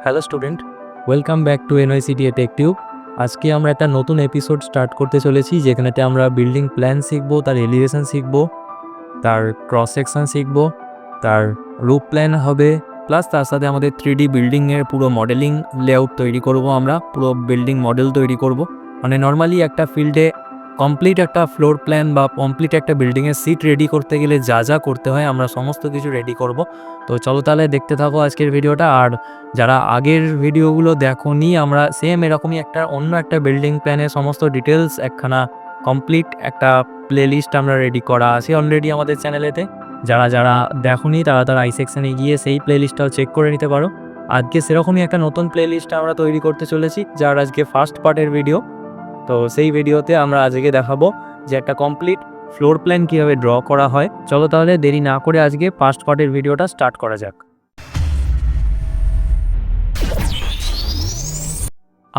Hello student, welcome back to NYCT Tech Tube. আজকে আমরা একটা নতুন এপিসোড স্টার্ট করতে চলেছি, যেখানেতে আমরা বিল্ডিং প্ল্যান শিখবো, তার এলিভেশন শিখবো, তার ক্রস সেকশন শিখবো, তার রুফ প্ল্যান হবে, প্লাস তার সাথে আমাদের 3D বিল্ডিংয়ের পুরো মডেলিং লেআউট তৈরি করব। আমরা পুরো বিল্ডিং মডেল তৈরি করব। মানে নর্মালি একটা ফিল্ডে কমপ্লিট একটা ফ্লোর প্ল্যান বা কমপ্লিট একটা বিল্ডিংয়ের সিট রেডি করতে গেলে যা যা করতে হয় আমরা সমস্ত কিছু রেডি করব। তো চলো তাহলে দেখতে থাকো আজকের ভিডিওটা। আর যারা আগের ভিডিওগুলো দেখোনি, আমরা সেম এরকমই অন্য একটা বিল্ডিং প্ল্যানের সমস্ত ডিটেলস একখানা কমপ্লিট একটা প্লেলিস্ট আমরা রেডি করা আছে অলরেডি আমাদের চ্যানেলেতে। যারা দেখোনি তারা আই সেকশানে গিয়ে সেই প্লেলিস্টটাও চেক করে নিতে পারো। আজকে সেরকমই একটা নতুন প্লেলিস্ট আমরা তৈরি করতে চলেছি, যার আজকে ফার্স্ট পার্টের ভিডিও। তো সেই ভিডিওতে আমরা আজকে দেখাবো যে একটা কমপ্লিট ফ্লোর প্ল্যান কীভাবে ড্র করা হয়। চলো তাহলে দেরি না করে আজকে ফার্স্ট পার্টের ভিডিওটা স্টার্ট করা যাক।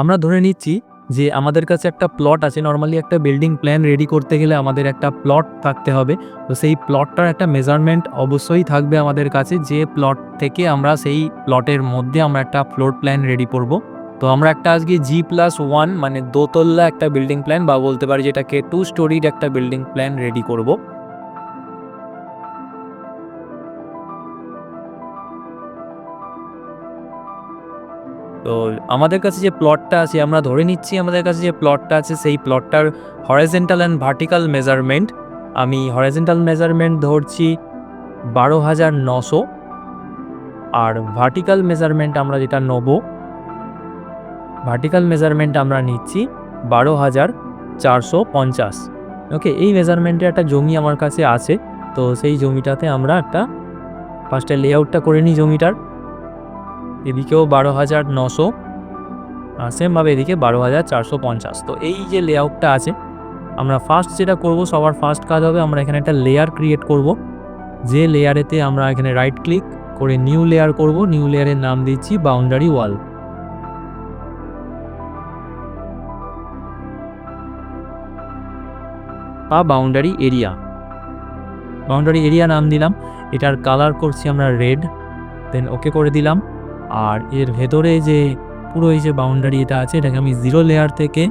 আমরা ধরে নিচ্ছি যে আমাদের কাছে একটা প্লট আছে। নর্মালি একটা বিল্ডিং প্ল্যান রেডি করতে গেলে আমাদের একটা প্লট থাকতে হবে। তো সেই প্লটটার একটা মেজারমেন্ট অবশ্যই থাকবে আমাদের কাছে, যে প্লট থেকে আমরা সেই প্লটের মধ্যে আমরা একটা ফ্লোর প্ল্যান রেডি করব। তো আমরা একটা আজকে G+1 মানে দোতল্লা একটা বিল্ডিং প্ল্যান, বা বলতে পারি যেটাকে 2 স্টোরির একটা বিল্ডিং প্ল্যান রেডি করব। তো আমাদের কাছে যে প্লটটা আছে, আমরা ধরে নিচ্ছি আমাদের কাছে যে প্লটটা আছে সেই প্লটটার হরাইজন্টাল অ্যান্ড ভার্টিক্যাল মেজারমেন্ট, আমি হরাইজন্টাল মেজারমেন্ট ধরছি 12,900, আর ভার্টিক্যাল মেজারমেন্ট আমরা যেটা নেব, ভার্টিক্যাল মেজারমেন্ট আমরা নিচ্ছি 12,450। ওকে, এই মেজারমেন্টের একটা জমি আমার কাছে আছে। তো সেই জমিটাতে আমরা একটা ফার্স্টে লেআউটটা করে নিই জমিটার। এদিকেও 12,900, সেমভাবে এদিকে 12,450। তো এই যে লেআউটটা আছে, আমরা ফার্স্ট যেটা করব, সবার ফার্স্ট কাজ হবে আমরা এখানে একটা লেয়ার ক্রিয়েট করব। যে লেয়ারেতে আমরা এখানে রাইট ক্লিক করে নিউ লেয়ার করব। নিউ লেয়ারের নাম দিচ্ছি বাউন্ডারি ওয়াল বা বাউন্ডারি এরিয়া। বাউন্ডারি এরিয়া নাম দিলাম। এটার কালার করছি আমরা রেড, দেন ওকে করে দিলাম। আর এর ভেতরে যে পুরো এই যে বাউন্ডারি এটা আছে, এটাকে আমি 0 লেয়ার থেকে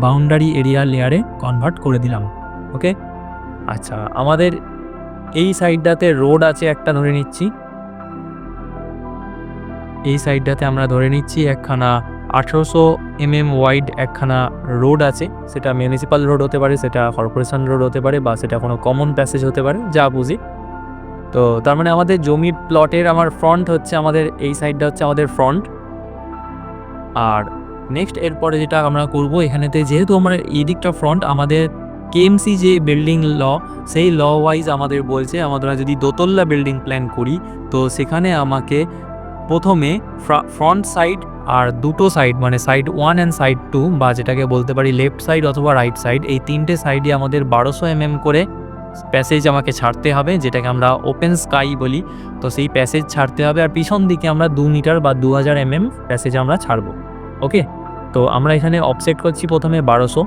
বাউন্ডারি এরিয়া লেয়ারে কনভার্ট করে দিলাম। ওকে, আচ্ছা, আমাদের এই সাইডটাতে রোড আছে একটা, ধরে নিচ্ছি এই সাইডটাতে আমরা ধরে নিচ্ছি একখানা 1800 mm ওয়াইড একখানা রোড আছে। সেটা মিউনিসিপ্যাল রোড হতে পারে, সেটা কর্পোরেশন রোড হতে পারে, বা সেটা কোনো কমন প্যাসেজ হতে পারে, যা বুঝি। তো তার মানে আমাদের জমির প্লটের আমার ফ্রন্ট হচ্ছে, আমাদের এই সাইডটা হচ্ছে আমাদের ফ্রন্ট। আর নেক্সট এরপরে যেটা আমরা করব, এখানেতে যেহেতু আমার এই দিকটা ফ্রন্ট, আমাদের কেএমসি যে বিল্ডিং ল, সেই ল ওয়াইজ আমাদের বলছে আমরা যদি দোতল্লা বিল্ডিং প্ল্যান করি, তো সেখানে আমাকে প্রথমে ফ্রন্ট সাইড আর দুটো সাইড, মানে সাইড 1 অ্যান্ড সাইড 2, বা যেটাকে বলতে পারি লেফট সাইড অথবা রাইট সাইড, এই তিনটে সাইডে আমাদের 1200 mm করে প্যাসেজ আমাকে ছাড়তে হবে, যেটাকে আমরা ওপেন স্কাই বলি। তো সেই প্যাসেজ ছাড়তে হবে। আর পিছন দিকে আমরা 2 মিটার বা 2000 mm প্যাসেজ আমরা ছাড়বো। ওকে, তো আমরা এখানে অফসেট করছি প্রথমে 1200,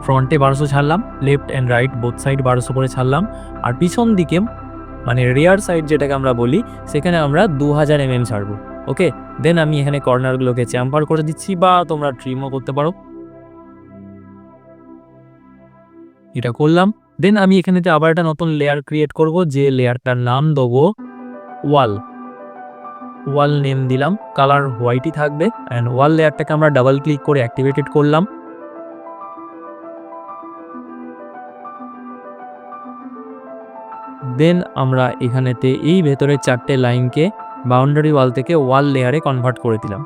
ফ্রন্টে 1200 ছাড়লাম, left and right both side 1200 করে ছাড়লাম। আর পিছন দিকে মানে রিয়ার সাইড যেটাকে আমরা বলি, সেখানে আমরা 2000 mm ছাড়বো। ওকে, দেন আমি এখানে কর্নারগুলোকে চ্যাম্পার করে দিচ্ছি, বা তোমরা ট্রিমও করতে পারো। এটা করলাম। দেন আমি এখানেতে আবার একটা নতুন লেয়ার ক্রিয়েট করব, যে লেয়ারটার নাম দেবো ওয়াল। ওয়াল নেম দিলাম, কালার হোয়াইটই থাকবে। অ্যান্ড ওয়াল লেয়ারটাকে আমরা ডাবল ক্লিক করে অ্যাক্টিভেটেড করলাম। দেন আমরা এখানেতে এই ভেতরের 4টে লাইনকে বাউন্ডারি ওয়াল থেকে ওয়াল লেয়ারে কনভার্ট করে দিলাম।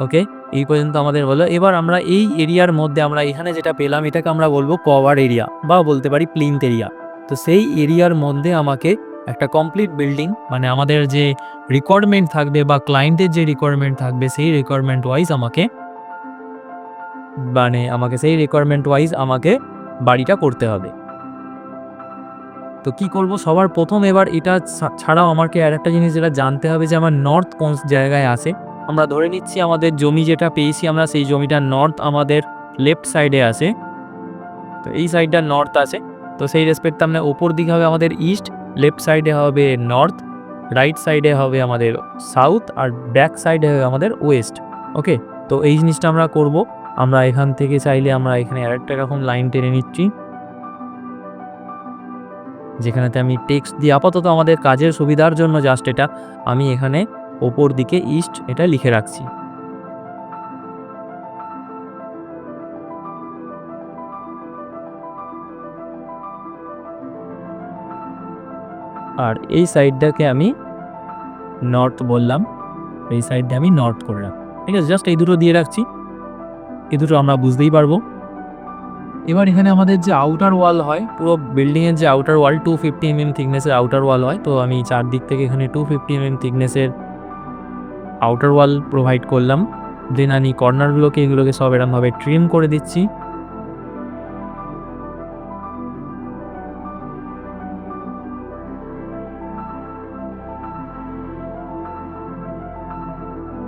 ওকে, এই পর্যন্ত আমাদের হলো। এবার আমরা এই এরিয়ার মধ্যে আমরা এখানে যেটা পেলাম, এটাকে আমরা বলবো কভার এরিয়া, বা বলতে পারি প্লিন্থ এরিয়া। তো সেই এরিয়ার মধ্যে আমাকে একটা কমপ্লিট বিল্ডিং, মানে আমাদের যে রিকোয়ারমেন্ট থাকবে বা ক্লায়েন্টের যে রিকোয়ারমেন্ট থাকবে, সেই রিকোয়ারমেন্ট ওয়াইজ আমাকে বাড়িটা করতে হবে। তো কি করব, সবার প্রথম এবার এটা ছাড়াও আমাকে আর একটা জিনিস যেটা জানতে হবে, যে আমার নর্থ কোন জায়গায় আছে। আমরা ধরে নিচ্ছি আমাদের জমি যেটা পেয়েছি আমরা, সেই জমিটা নর্থ আমাদের লেফট সাইডে আছে। তো এই সাইডটা নর্থ আছে, তো সেই রেসপেক্টে আমরা ওপর দিকে হবে আমাদের ইস্ট, লেফট সাইডে হবে নর্থ, রাইট সাইডে হবে আমাদের সাউথ, আর ব্যাক সাইডে হবে আমাদের ওয়েস্ট। ওকে, তো এই জিনিসটা আমরা করব। আমরা এখান থেকে চাইলে আমরা এখানে আরেকটা এরকম লাইন টেনে নিচ্ছি, যেখানেতে আমি টেক্সট দিয়ে আপাতত আমাদের কাজের সুবিধার জন্য জাস্ট এটা আমি এখানে ওপর দিকে ইস্ট এটা লিখে রাখছি। আর এই সাইডটাকে আমি নর্থ বললাম, এই সাইডটা আমি নর্থ করে রাখবো। ঠিক আছে, জাস্ট এই দুটো দিয়ে রাখছি, এই দুটো আমরা বুঝতেই পারবো। এবার এখানে আমাদের যে আউটার ওয়াল হয়, পুরো বিল্ডিংয়ের যে আউটার ওয়াল 250 mm থিকনেসের আউটার ওয়াল হয়, তো আমি চারদিক থেকে এখানে 250 mm থিকনেসের আউটার ওয়াল প্রোভাইড করলাম। দেন আমি কর্নারগুলোকে এগুলোকে সব এরমভাবে ট্রিম করে দিচ্ছি।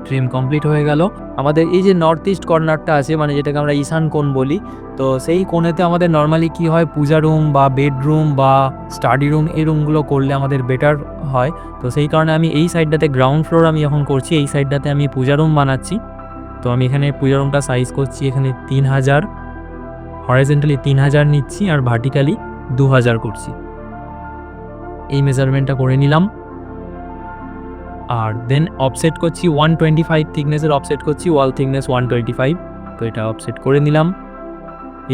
ট্রিম কমপ্লিট হয়ে গেল। আমাদের এই যে নর্থ ইস্ট কর্নারটা আছে, মানে যেটাকে আমরা ঈশান কোণ বলি, তো সেই কোণেতে আমাদের নর্মালি কি হয়, পূজা রুম বা বেডরুম বা স্টাডি রুম, এই রুমগুলো করলে আমাদের বেটার হয়। তো সেই কারণে আমি এই সাইডটাতে গ্রাউন্ড ফ্লোর আমি এখন করছি, এই সাইডটাতে আমি পূজা রুম বানাচ্ছি। তো আমি এখানে পূজা রুমটা সাইজ করছি এখানে 3000, হরাইজন্টালি 3000 নিচ্ছি আর ভার্টিক্যালি 2000 করছি। এই মেজারমেন্টটা করে নিলাম। আর দেন অফসেট করছি 125 থিকনেসের অফসেট করছি, ওয়াল থিকনেস 125, তো এটা অফসেট করে নিলাম।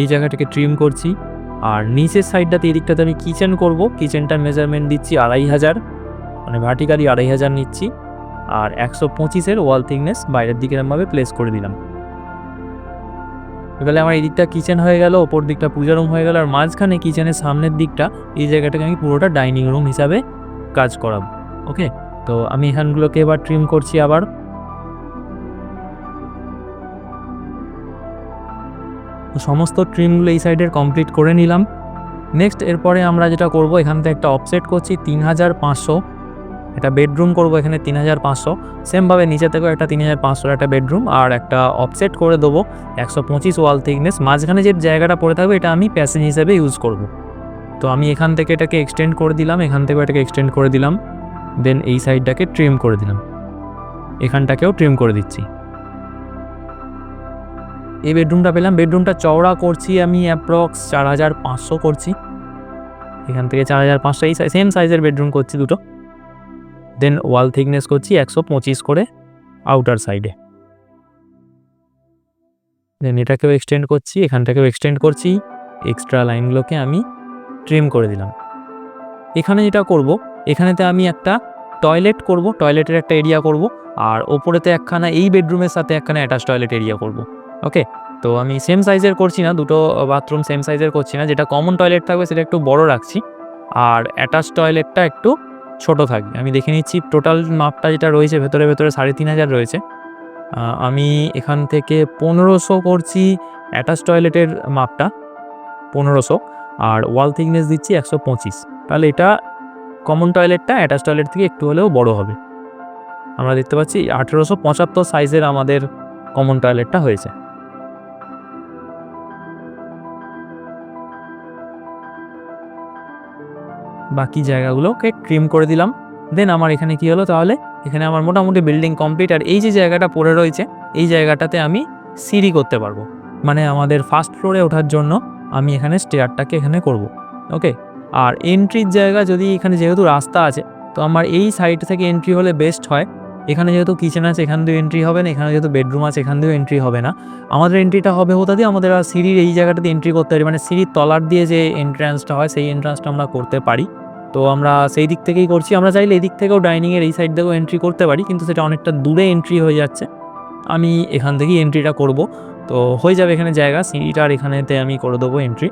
এই জায়গাটাকে ট্রিম করছি। আর নিচের সাইডটাতে এই দিকটাতে আমি কিচেন করব, কিচেনটার মেজারমেন্ট দিচ্ছি 2500, মানে ভার্টিক্যালি 2500 নিচ্ছি। আর 125-এর ওয়াল থিকনেস বাইরের দিকে এরমভাবে প্লেস করে দিলাম। এবারে আমার এই দিকটা কিচেন হয়ে গেল, ওপর দিকটা পূজা রুম হয়ে গেল, আর মাঝখানে কিচেনের সামনের দিকটা এই জায়গাটাকে আমি পুরোটা ডাইনিং রুম হিসাবে কাজ করাবো। ওকে, তো আমি এখানগুলোকে এবার ট্রিম করছি আবার। সমস্ত ট্রিমগুলো এই সাইডের কমপ্লিট করে নিলাম। নেক্সট এরপরে আমরা যেটা করব, এখান থেকে একটা অফসেট করছি 3500, একটা বেডরুম করব এখানে 3500, সেমভাবে নিচে থেকেও একটা 3500 একটা বেডরুম, আর একটা অফসেট করে দেবো 125 ওয়াল থিকনেস। মাঝখানে যে জায়গাটা পড়ে থাকবে এটা আমি প্যাসেজ হিসেবে ইউজ করব। তো আমি এখান থেকে এটাকে এক্সটেন্ড করে দিলাম, এখান থেকে এটাকে এক্সটেন্ড করে দিলাম। দেন এই সাইডটাকে ট্রিম করে দিলাম, এখানটাকেও ট্রিম করে দিচ্ছি। এই বেডরুমটা পেলাম। বেডরুমটা চওড়া করছি আমি অ্যাপ্রক্স 4500 করছি, এখান থেকে 4500, এই সেম সাইজের বেডরুম করছি দুটো। দেন ওয়াল থিকনেস করছি 125 করে আউটার সাইডে। দেন এটাকেও এক্সটেন্ড করছি, এখানটাকেও এক্সটেন্ড করছি। এক্সট্রা লাইনগুলোকে আমি ট্রিম করে দিলাম। এখানে যেটা করব, এখানেতে আমি একটা টয়লেট করব, টয়লেটের একটা এরিয়া করব, আর ওপরেতে একখানা এই বেডরুমের সাথে একখানা অ্যাটাচ টয়লেট এরিয়া করব। ওকে, তো আমি সেম সাইজের করছি না, দুটো বাথরুম সেম সাইজের করছি না, যেটা কমন টয়লেট থাকবে সেটা একটু বড় রাখছি, আর অ্যাটাচ টয়লেটটা একটু ছোট থাকবে। আমি দেখে নিচ্ছি টোটাল মাপটা যেটা রয়েছে ভেতরে 3500 রয়েছে। আমি এখান থেকে 1500 করছি অ্যাটাচ টয়লেটের মাপটা, 1500, আর ওয়াল থিকনেস দিচ্ছি 125। তাহলে এটা কমন টয়লেটটা অ্যাটাচ টয়লেট থেকে একটু হলেও বড় হবে। আমরা দেখতে পাচ্ছি 1875 সাইজের আমাদের কমন টয়লেটটা হয়েছে। বাকি জায়গাগুলোকে ট্রিম করে দিলাম। দেন আমার এখানে কি হলো, তাহলে এখানে আমার মোটামুটি বিল্ডিং কমপ্লিট। আর এই যে জায়গাটা পড়ে রয়েছে, এই জায়গাটাতে আমি সিঁড়ি করতে পারবো, মানে আমাদের ফার্স্ট ফ্লোরে ওঠার জন্য আমি এখানে স্টেয়ারটাকে এখানে করব। ওকে, আর এন্ট্রির জায়গা যদি এখানে যেহেতু রাস্তা আছে, তো আমার এই সাইড থেকে এন্ট্রি হলে বেস্ট হয়। এখানে যেহেতু কিচেন আছে এখান দিয়েও এন্ট্রি হবে না, এখানে যেহেতু বেডরুম আছে এখান দিয়েও এন্ট্রি হবে না। আমাদের এন্ট্রিটা হবে কোথা দিয়ে, আমাদের সিঁড়ির এই জায়গাটাতে এন্ট্রি করতে পারি, মানে সিঁড়ির তলার দিয়ে যে এন্ট্রান্সটা হয় সেই এন্ট্রান্সটা আমরা করতে পারি। তো আমরা সেই দিক থেকেই করছি। আমরা চাইলে এই দিক থেকেও ডাইনিংয়ের এই সাইড থেকেও এন্ট্রি করতে পারি, কিন্তু সেটা অনেকটা দূরে এন্ট্রি হয়ে যাচ্ছে। আমি এখান থেকেই এন্ট্রিটা করব, তো হয়ে যাবে এখানে জায়গা, সিঁড়িটার এখানেতে আমি করে দেবো এন্ট্রি।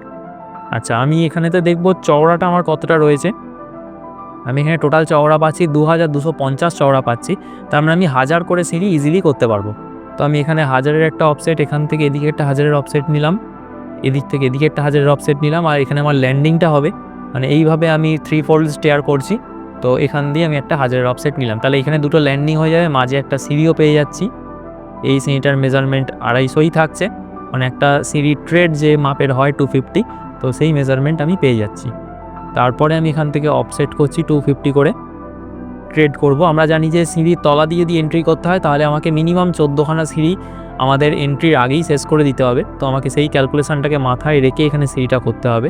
আচ্ছা, আমি এখানেতে দেখব চওড়াটা আমার কতটা রয়েছে। আমি এখানে টোটাল চওড়া পাচ্ছি 2250 চওড়া পাচ্ছি, তার মানে আমি 1000 করে সিঁড়ি ইজিলি করতে পারবো। তো আমি এখানে 1000-এর একটা অফসেট, এখান থেকে এদিকে একটা 1000-এর অফসেট নিলাম, এদিক থেকে এদিকে একটা 1000-এর অফসেট নিলাম, আর এখানে আমার ল্যান্ডিংটা হবে, মানে এইভাবে আমি 3-fold স্টেয়ার করছি। তো এখান দিয়ে আমি একটা 1000-এর অফসেট নিলাম, তাহলে এখানে দুটো ল্যান্ডিং হয়ে যাবে, মাঝে একটা সিঁড়িও পেয়ে যাচ্ছি। এই সিঁড়িটার মেজারমেন্ট 250 থাকছে, মানে একটা সিঁড়ি ট্রেড যে মাপের হয় 250, তো সেই মেজারমেন্ট আমি পেয়ে যাচ্ছি। তারপরে আমি এখান থেকে অফসেট করছি 250 করে, ক্রিয়েট করব। আমরা জানি যে সিঁড়ির তলা দিয়ে যদি এন্ট্রি করতে হয় তাহলে আমাকে মিনিমাম 14খানা সিঁড়ি আমাদের এন্ট্রির আগেই শেষ করে দিতে হবে। তো আমাকে সেই ক্যালকুলেশনটাকে মাথায় রেখে এখানে সিঁড়িটা করতে হবে।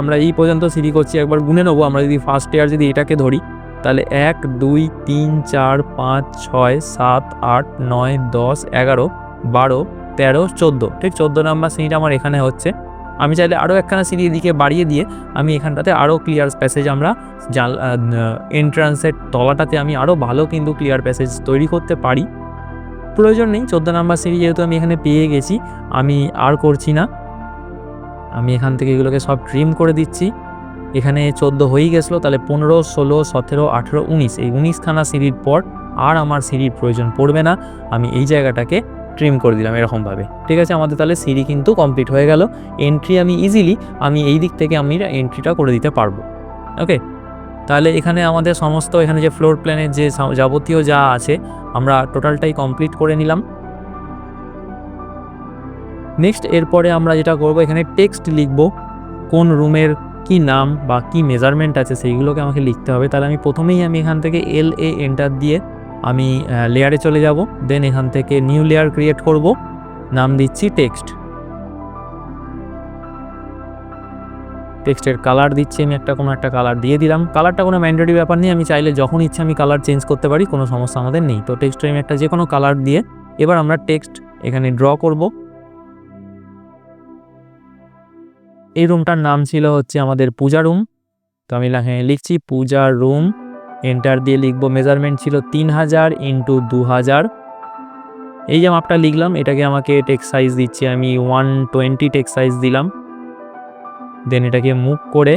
আমরা এই পর্যন্ত সিঁড়ি করছি, একবার গুনে নেবো। আমরা যদি ফার্স্ট ইয়ার যদি এটাকে ধরি তাহলে 1 2 3 4 5 6 7 8 9 10 11 12 13 14, ঠিক 14 নাম্বার সিঁড়িটা আমার এখানে হচ্ছে। আমি চাইলে আরও একখানা সিঁড়ি এদিকে বাড়িয়ে দিয়ে আমি এখানটাতে আরও ক্লিয়ার প্যাসেজ আমরা এন্ট্রান্সের তলাটাতে আমি আরও ভালো কিন্তু ক্লিয়ার প্যাসেজ তৈরি করতে পারি। প্রয়োজন নেই, 14 নাম্বার সিঁড়ি যেহেতু আমি এখানে পেয়ে গেছি, আমি আর করছি না। আমি এখান থেকে এগুলোকে সব ট্রিম করে দিচ্ছি। এখানে 14 হয়েই গেছিলো, তাহলে 15 16 17 18 19, এই 19খানা সিঁড়ির পর আর আমার সিঁড়ির প্রয়োজন পড়বে না। আমি এই জায়গাটাকে ট্রিম করে দিলাম এরকমভাবে। ঠিক আছে, আমাদের তাহলে সিঁড়ি কিন্তু কমপ্লিট হয়ে গেল। এন্ট্রি আমি ইজিলি এই দিক থেকে আমি এন্ট্রিটা করে দিতে পারবো। ওকে, তাহলে এখানে আমাদের সমস্ত এখানে যে ফ্লোর প্ল্যানের যে যাবতীয় যা আছে আমরা টোটালটাই কমপ্লিট করে নিলাম। নেক্সট এরপরে আমরা যেটা করব, এখানে টেক্সট লিখব, কোন রুমের কি নাম বা কি মেজারমেন্ট আছে সেইগুলোকে আমাকে লিখতে হবে। তাহলে আমি প্রথমেই এখান থেকে LA এন্টার দিয়ে আমি লেয়ারে চলে যাব। দেন এখান থেকে নিউ লেয়ার ক্রিয়েট করব, নাম দিচ্ছি টেক্সট। টেক্সটের কালার দিচ্ছি আমি কোনো একটা কালার দিয়ে দিলাম। কালারটা কোনো ম্যান্ডেটরি ব্যাপার নেই, আমি চাইলে যখন ইচ্ছে আমি কালার চেঞ্জ করতে পারি, কোনো সমস্যা আমাদের নেই। তো টেক্সটে আমি যে কোনো কালার দিয়ে এবার আমরা টেক্সট এখানে ড্র করব। এই রুমটার নাম ছিল হচ্ছে আমাদের পূজা রুম। তো আমি লিখছি পূজা রুম, এন্টার দিয়ে লিখবো মেজারমেন্ট ছিল 3000 × 2000। এই যে মাপটা লিখলাম এটাকে আমাকে টেক্সট সাইজ দিচ্ছি আমি 120 টেক্সট সাইজ দিলাম। দেন এটাকে মুভ করে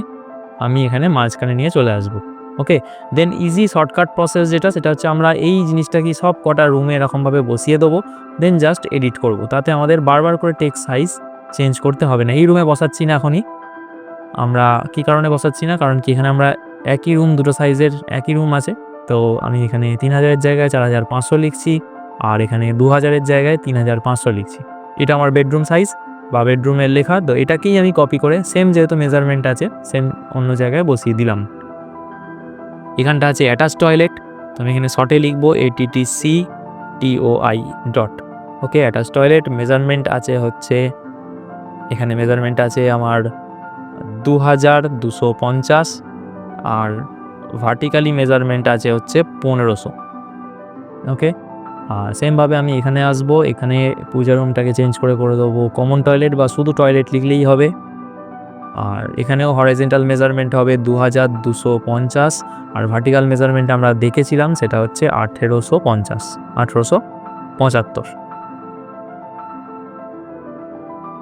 আমি এখানে মাঝখানে নিয়ে চলে আসবো। ওকে, দেন ইজি শর্টকাট প্রসেস সেটা হচ্ছে আমরা এই জিনিসটাকে সব কটা রুমে এরকমভাবে বসিয়ে দেবো। দেন জাস্ট এডিট করব, তাতে আমাদের বারবার করে টেক্সট সাইজ চেঞ্জ করতে হবে না। এই রুমে বসাচ্ছি না এখনই। আমরা কি কারণে বসাচ্ছি না, কারণ কি এখানে আমরা একই রুম, দুটো সাইজের একই রুম আছে। তো আমি এখানে 3000-এর জায়গায় 4500 লিখছি, আর এখানে 2000-এর জায়গায় 3500 লিখছি। এটা আমার বেডরুম সাইজ বা বেডরুমের লেখা। তো এটাকেই আমি কপি করে সেম যেহেতু মেজারমেন্ট আছে সেম অন্য জায়গায় বসিয়ে দিলাম। এখানটা আছে অ্যাটাচ টয়লেট, তো আমি এখানে শর্টে লিখবো ATTCTOI ডট। ওকে, অ্যাটাচ টয়লেট মেজারমেন্ট আছে হচ্ছে এখানে মেজারমেন্ট আছে আমার 2250, আর ভার্টিক্যালি মেজারমেন্ট আছে হচ্ছে 1500। ওকে, আর সেমভাবে আমি এখানে আসবো, এখানে পূজা রুমটাকে চেঞ্জ করে দেবো কমন টয়লেট বা শুধু টয়লেট লিখলেই হবে। আর এখানেও হরাইজন্টাল মেজারমেন্ট হবে 2250, আর ভার্টিক্যাল মেজারমেন্ট আমরা দেখেছিলাম সেটা হচ্ছে 1875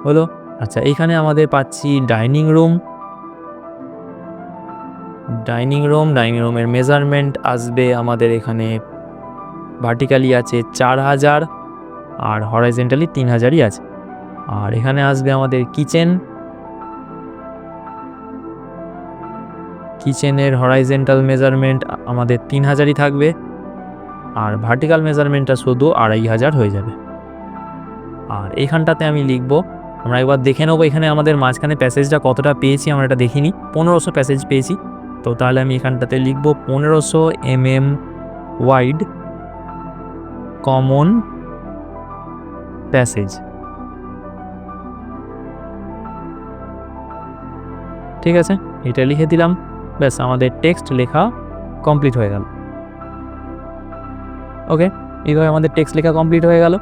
হলো। আচ্ছা, এখানে আমাদের পাচ্ছি ডাইনিং রুমের মেজারমেন্ট আসবে আমাদের এখানে ভার্টিক্যালি আছে 4000 আর হরাইজন্টালি 3000ই আছে। আর এখানে আসবে আমাদের কিচেনের হরাইজন্টাল মেজারমেন্ট আমাদের 3000ই থাকবে, আর ভার্টিক্যাল মেজারমেন্টটা শুধু 2500 হয়ে যাবে। আর এইখানটাতে আমি লিখবো, আমরা একবার দেখে নেবো এখানে আমাদের মাঝখানে প্যাসেজটা কতটা পেয়েছি। আমরা এটা দেখিনি, 1500 প্যাসেজ পেয়েছি। তো তাহলে আমি এখানটাতে লিখবো 1500 mm ওয়াইড কমন প্যাসেজ। ঠিক আছে, এটা লিখে দিলাম। ব্যাস, আমাদের টেক্সট লেখা কমপ্লিট হয়ে গেল। ওকে, এইভাবে আমাদের টেক্সট লেখা কমপ্লিট হয়ে গেল।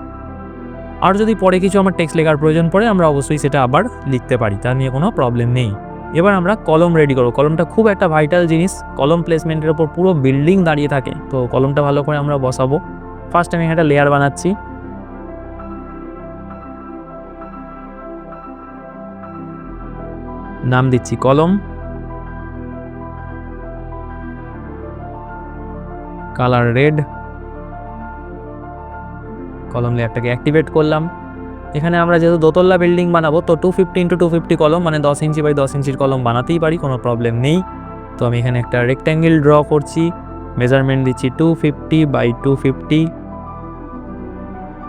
আর যদি পরে কিছু আমার টেক্সট লেখার প্রয়োজন পড়ে আমরা অবশ্যই সেটা আবার লিখতে পারি, তা নিয়ে কোনো প্রবলেম নেই। এবার আমরা কলম রেডি করবো। কলমটা খুব একটা ভাইটাল জিনিস, কলম প্লেসমেন্টের ওপর পুরো বিল্ডিং দাঁড়িয়ে থাকে। তো কলমটা ভালো করে আমরা বসাবো। ফার্স্ট আমি একটা লেয়ার বানাচ্ছি। নাম দিচ্ছি কলম, কালার রেড। কলম লেয়ারটাকে অ্যাক্টিভেট করলাম। এখানে আমরা যেহেতু দোতলা বিল্ডিং বানাবো তো 250 × 250 কলম মানে 10 ইঞ্চি বাই 10 ইঞ্চির কলম বানাতেই পারি, কোনো প্রবলেম নেই। তো আমি এখানে একটা রেক্ট্যাঙ্গেল ড্র করছি, মেজারমেন্ট দিচ্ছি 250 বাই 250,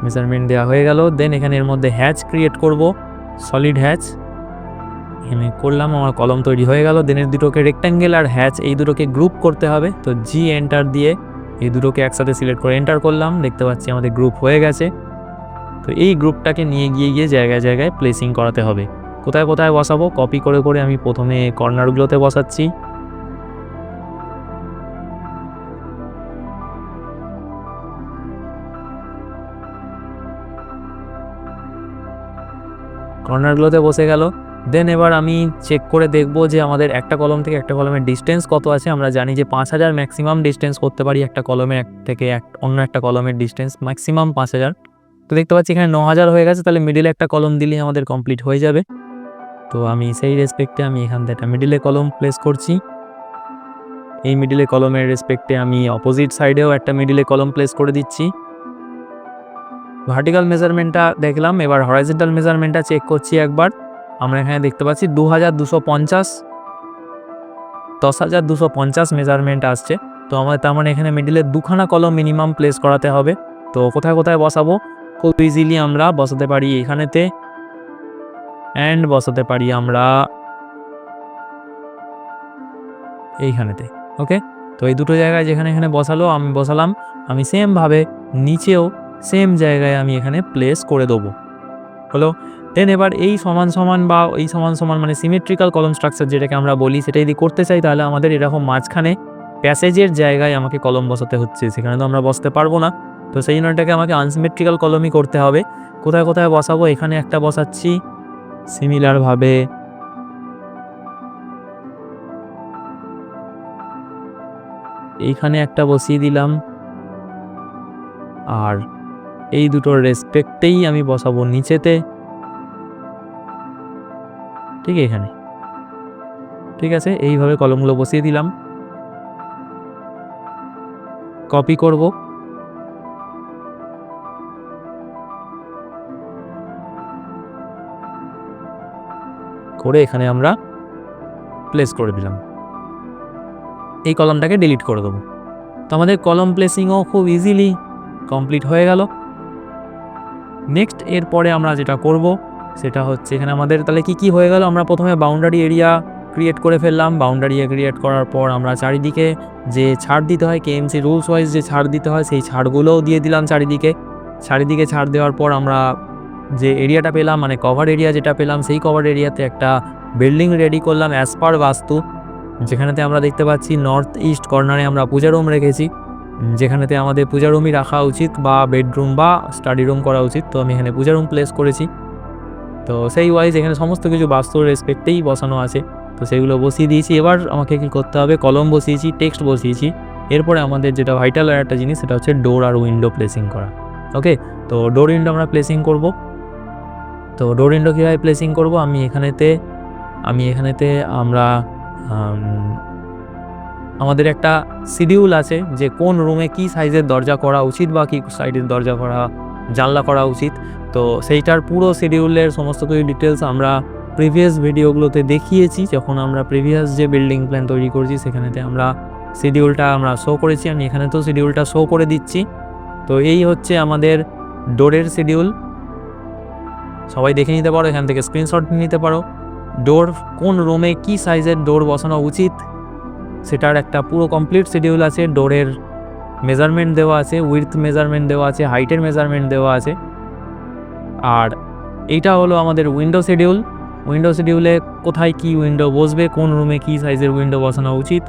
মেজারমেন্ট দেওয়া হয়ে গেল। দেন এখানে এর মধ্যে হ্যাচ ক্রিয়েট করব, সলিড হ্যাচ। এখানে করলাম, আমার কলম তৈরি হয়ে গেল। দেনের দুটোকে রেক্ট্যাঙ্গেল আর হ্যাচ এই দুটোকে গ্রুপ করতে হবে। তো জি এন্টার দিয়ে এই দুটোকে একসাথে সিলেক্ট করে এন্টার করলাম, দেখতে পাচ্ছি আমাদের গ্রুপ হয়ে গেছে। তো এই গ্রুপটাকে নিয়ে গিয়ে জায়গায় জায়গায় প্লেসিং করাতে হবে। কোথায় কোথায় বসাবো, কপি করে করে আমি প্রথমে কর্নারগুলোতে বসাচ্ছি। কর্নারগুলোতে বসে গেল। দেন এবার আমি চেক করে দেখব যে আমাদের একটা কলম থেকে একটা কলমের ডিস্টেন্স কত আছে। আমরা জানি যে 5000 ম্যাক্সিমাম ডিস্টেন্স করতে পারি একটা কলমের থেকে অন্য একটা কলমের ডিস্টেন্স ম্যাক্সিমাম 5000। তো দেখতে পাচ্ছি এখানে 9000 হয়ে গেছে, তাহলে মিডিলে একটা কলম দিলেই আমাদের কমপ্লিট হয়ে যাবে। তো আমি সেই রেসপেক্টে আমি এখান থেকে একটা মিডিলে কলম প্লেস করছি। এই মিডিলে কলমের রেসপেক্টে আমি অপোজিট সাইডেও একটা মিডিলে কলম প্লেস করে দিচ্ছি। ভার্টিক্যাল মেজারমেন্টটা দেখলাম, এবার হরাইজন্টাল মেজারমেন্টটা চেক করছি একবার। আমরা এখানে দেখতে পাচ্ছি 2250 10250 মেজারমেন্ট আসছে। তো আমাদের তার মানে এখানে মিডিলে দুখানা কলম মিনিমাম প্লেস করাতে হবে। তো কোথায় কোথায় বসাবো, খুব ইজিলি আমরা বসাতে পারি এখানেতে, অ্যান্ড বসাতে পারি আমরা এইখানেতে। ওকে, তো এই দুটো জায়গায় যেখানে এখানে আমি বসালাম, আমি সেমভাবে নিচেও সেম জায়গায় আমি এখানে প্লেস করে দেবো। হলো। দেন এবার এই সমান সমান বা এই সমান সমান মানে সিমেট্রিক্যাল কলম স্ট্রাকচার যেটাকে আমরা বলি, সেটা যদি করতে চাই তাহলে আমাদের এরকম মাঝখানে প্যাসেজের জায়গায় আমাকে কলম বসাতে হচ্ছে, সেখানে তো আমরা বসতে পারবো না। তো সেই জন্য এটাকে আমাকে আনসিমেট্রিক্যাল কলমই করতে হবে। কোথায় কোথায় বসাবো, এখানে একটা বসাচ্ছি, সিমিলারভাবে এইখানে একটা বসিয়ে দিলাম, আর এই দুটোর রেসপেক্টেই আমি বসাবো নিচেতে, ঠিক এখানে। ঠিক আছে, এইভাবে কলমগুলো বসিয়ে দিলাম। কপি করব, করে এখানে আমরা প্লেস করে দিলাম। এই কলমটাকে ডিলিট করে দেবো। তো আমাদের কলম প্লেসিংও খুব ইজিলি কমপ্লিট হয়ে গেল। নেক্সট এরপরে আমরা যেটা করব সেটা হচ্ছে, এখানে আমাদের তাহলে কি হয়ে গেল, আমরা প্রথমে বাউন্ডারি এরিয়া ক্রিয়েট করে ফেললাম। বাউন্ডারি এরিয়া ক্রিয়েট করার পর আমরা চারিদিকে যে ছাড় দিতে হয়, কেএমসি রুলস ওয়াইজ যে ছাড় দিতে হয়, সেই ছাড়গুলোও দিয়ে দিলাম চারিদিকে। ছাড় দেওয়ার পর আমরা যে এরিয়াটা পেলাম, মানে কভার এরিয়া যেটা পেলাম, সেই কভার এরিয়াতে একটা বিল্ডিং রেডি করলাম অ্যাজ পার বাস্তু, যেখানেতে আমরা দেখতে পাচ্ছি নর্থ ইস্ট কর্নারে আমরা পূজা রুম রেখেছি, যেখানেতে আমাদের পূজা রুমই রাখা উচিত বা বেডরুম বা স্টাডি রুম করা উচিত। তো আমি এখানে পূজা রুম প্লেস করেছি। তো সেই ওয়াইজ এখানে সমস্ত কিছু বাস্তুর রেসপেক্টেই বসানো আছে, তো সেগুলো বসিয়ে দিয়েছি। এবার আমাকে কি করতে হবে, কলম বসিয়েছি, টেক্সট বসিয়েছি। এরপরে আমাদের যেটা ভাইটাল আর একটা জিনিস, সেটা হচ্ছে ডোর আর উইন্ডো প্লেসিং করা। ওকে, তো ডোর উইন্ডো আমরা প্লেসিং করব। তো ডোর উইন্ডো কীভাবে প্লেসিং করব, আমি এখানেতে আমরা আমাদের একটা শিডিউল আছে যে কোন রুমে কি সাইজের দরজা করা উচিত বা কি সাইজের দরজা করা জানলা করা উচিত। তো সেইটার পুরো শিডিউলের সমস্ত কিছু ডিটেলস আমরা প্রিভিয়াস ভিডিওগুলোতে দেখিয়েছি। যখন আমরা প্রিভিয়াস যে বিল্ডিং প্ল্যান তৈরি করেছি সেখানেতে আমরা শিডিউলটা আমরা শো করেছি, আমি এখানে তো শিডিউলটা শো করে দিচ্ছি। তো এই হচ্ছে আমাদের ডোরের শিডিউল, সবাই দেখে নিতে পারো, এখান থেকে স্ক্রিনশট নিতে পারো। ডোর কোন রুমে কি সাইজের ডোর বসানো উচিত সেটার একটা পুরো কমপ্লিট শিডিউল আছে। ডোরের মেজারমেন্ট দেওয়া আছে, উইডথ মেজারমেন্ট দেওয়া আছে, হাইটের মেজারমেন্ট দেওয়া আছে। আর এইটা হলো আমাদের উইন্ডো শিডিউল। উইন্ডো শিডিউলে কোথায় কি উইন্ডো বসবে, কোন রুমে কি সাইজের উইন্ডো বসানো উচিত,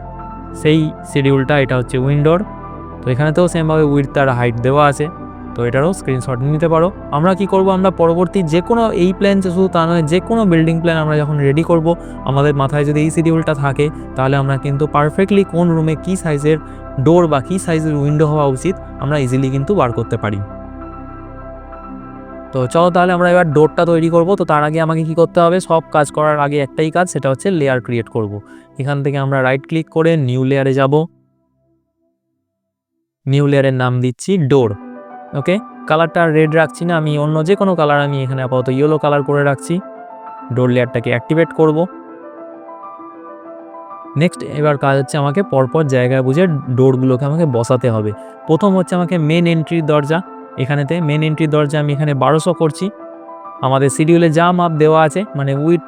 সেই শিডিউলটা এটা হচ্ছে উইন্ডোর। তো এখানেতেও সেমভাবে উইডথ আর হাইট দেওয়া আছে, তো এটারও স্ক্রিনশট নিতে পারো। আমরা কি করব, আমরা পরবর্তী যে কোনো এই প্ল্যান শুধু তা নয়, যে কোনো বিল্ডিং প্ল্যান আমরা যখন রেডি করব, আমাদের মাথায় যদি এই শিডিউলটা থাকে, তাহলে আমরা কিন্তু পারফেক্টলি কোন রুমে কী সাইজের ডোর বা কী সাইজের উইন্ডো হওয়া উচিত আমরা ইজিলি কিন্তু বার করতে পারি। তো চলো তাহলে আমরা এবার ডোরটা তৈরি করব। তো তার আগে আমাকে কি করতে হবে, সব কাজ করার আগে একটাই কাজ, সেটা হচ্ছে লেয়ার ক্রিয়েট করব। এখান থেকে আমরা রাইট ক্লিক করে নিউ লেয়ারে যাব। নিউ লেয়ারের নাম দিচ্ছি ডোর। ওকে, কালারটা রেড রাখছি না, আমি অন্য যে কোনো কালার আমি এখানে আপাতত ইয়েলো কালার করে রাখছি। ডোর লেয়ারটাকে অ্যাক্টিভেট করব। নেক্সট এবার কাজ হচ্ছে আমাকে পরপর জায়গায় বুঝে ডোরগুলোকে আমাকে বসাতে হবে। প্রথম হচ্ছে আমাকে মেন এন্ট্রির দরজা, এখানেতে মেন এন্ট্রির দরজা আমি এখানে 1200 করছি। আমাদের শিডিউলে যা মাপ দেওয়া আছে, মানে উইথ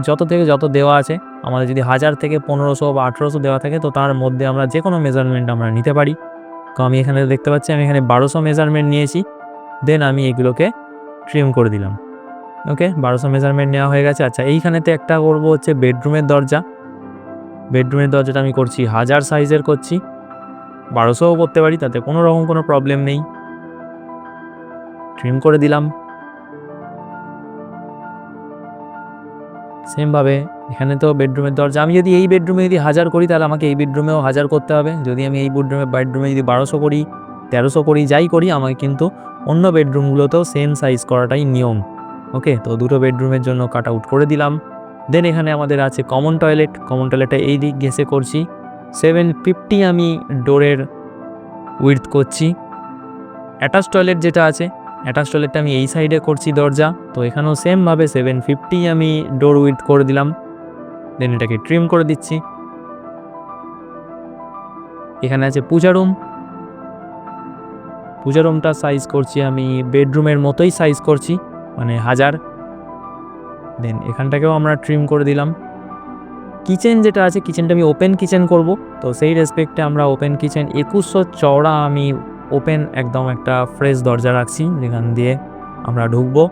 যত থেকে যত দেওয়া আছে, আমাদের যদি 1000 থেকে 1500 বা 1800 দেওয়া থাকে, তো তার মধ্যে আমরা যে কোনো মেজারমেন্ট আমরা নিতে পারি। তো আমি এখানে দেখতে পাচ্ছি আমি এখানে 1200 মেজারমেন্ট নিয়েছি। দেন আমি এগুলোকে ট্রিম করে দিলাম। ওকে, 1200 মেজারমেন্ট নেওয়া হয়ে গেছে। আচ্ছা, এইখানেতে একটা করব হচ্ছে বেডরুমের দরজা। বেডরুমের দরজাটা আমি করছি 1000 সাইজের করছি, 1200ও করতে পারি, তাতে কোনো রকম কোনো প্রবলেম নেই। ট্রিম করে দিলাম। সেমভাবে এখানে তো বেডরুমের দরজা, আমি যদি এই বেডরুমে যদি 1000 করি, তাহলে আমাকে এই বেডরুমেও 1000 করতে হবে। যদি আমি এই বেডরুমে যদি 1200 করি, 1300 করি, যাই করি, আমাকে কিন্তু অন্য বেডরুমগুলোতেও সেম সাইজ করাটাই নিয়ম। ওকে, তো দুটো বেডরুমের জন্য কাট আউট করে দিলাম। দেন এখানে আমাদের আছে কমন টয়লেট। কমন টয়লেটটা এই দিক ঘেসে করছি। 750 আমি ডোরের উইডথ করছি। অ্যাটাচ টয়লেট যেটা আছে, অ্যাটাচ টয়লেটটা আমি এই সাইডে করছি দরজা, তো এখানেও সেমভাবে 750 আমি ডোর উইডথ করে দিলাম। দেন এটাকে ট্রিম করে দিচ্ছি। এখানে আছে পূজা রুম। পূজা রুমটা সাইজ করছি আমি বেডরুমের মতোই সাইজ করছি, মানে 1000। দেন এখানটাকেও আমরা ট্রিম করে দিলাম। কিচেন যেটা আছে, কিচেনটা আমি ওপেন কিচেন করব, তো সেই রেসপেক্টে আমরা ওপেন কিচেন 2100 চওড়া আমি ওপেন একদম একটা ফ্রেশ দরজা রাখছি যেখান দিয়ে আমরা ঢুকবো।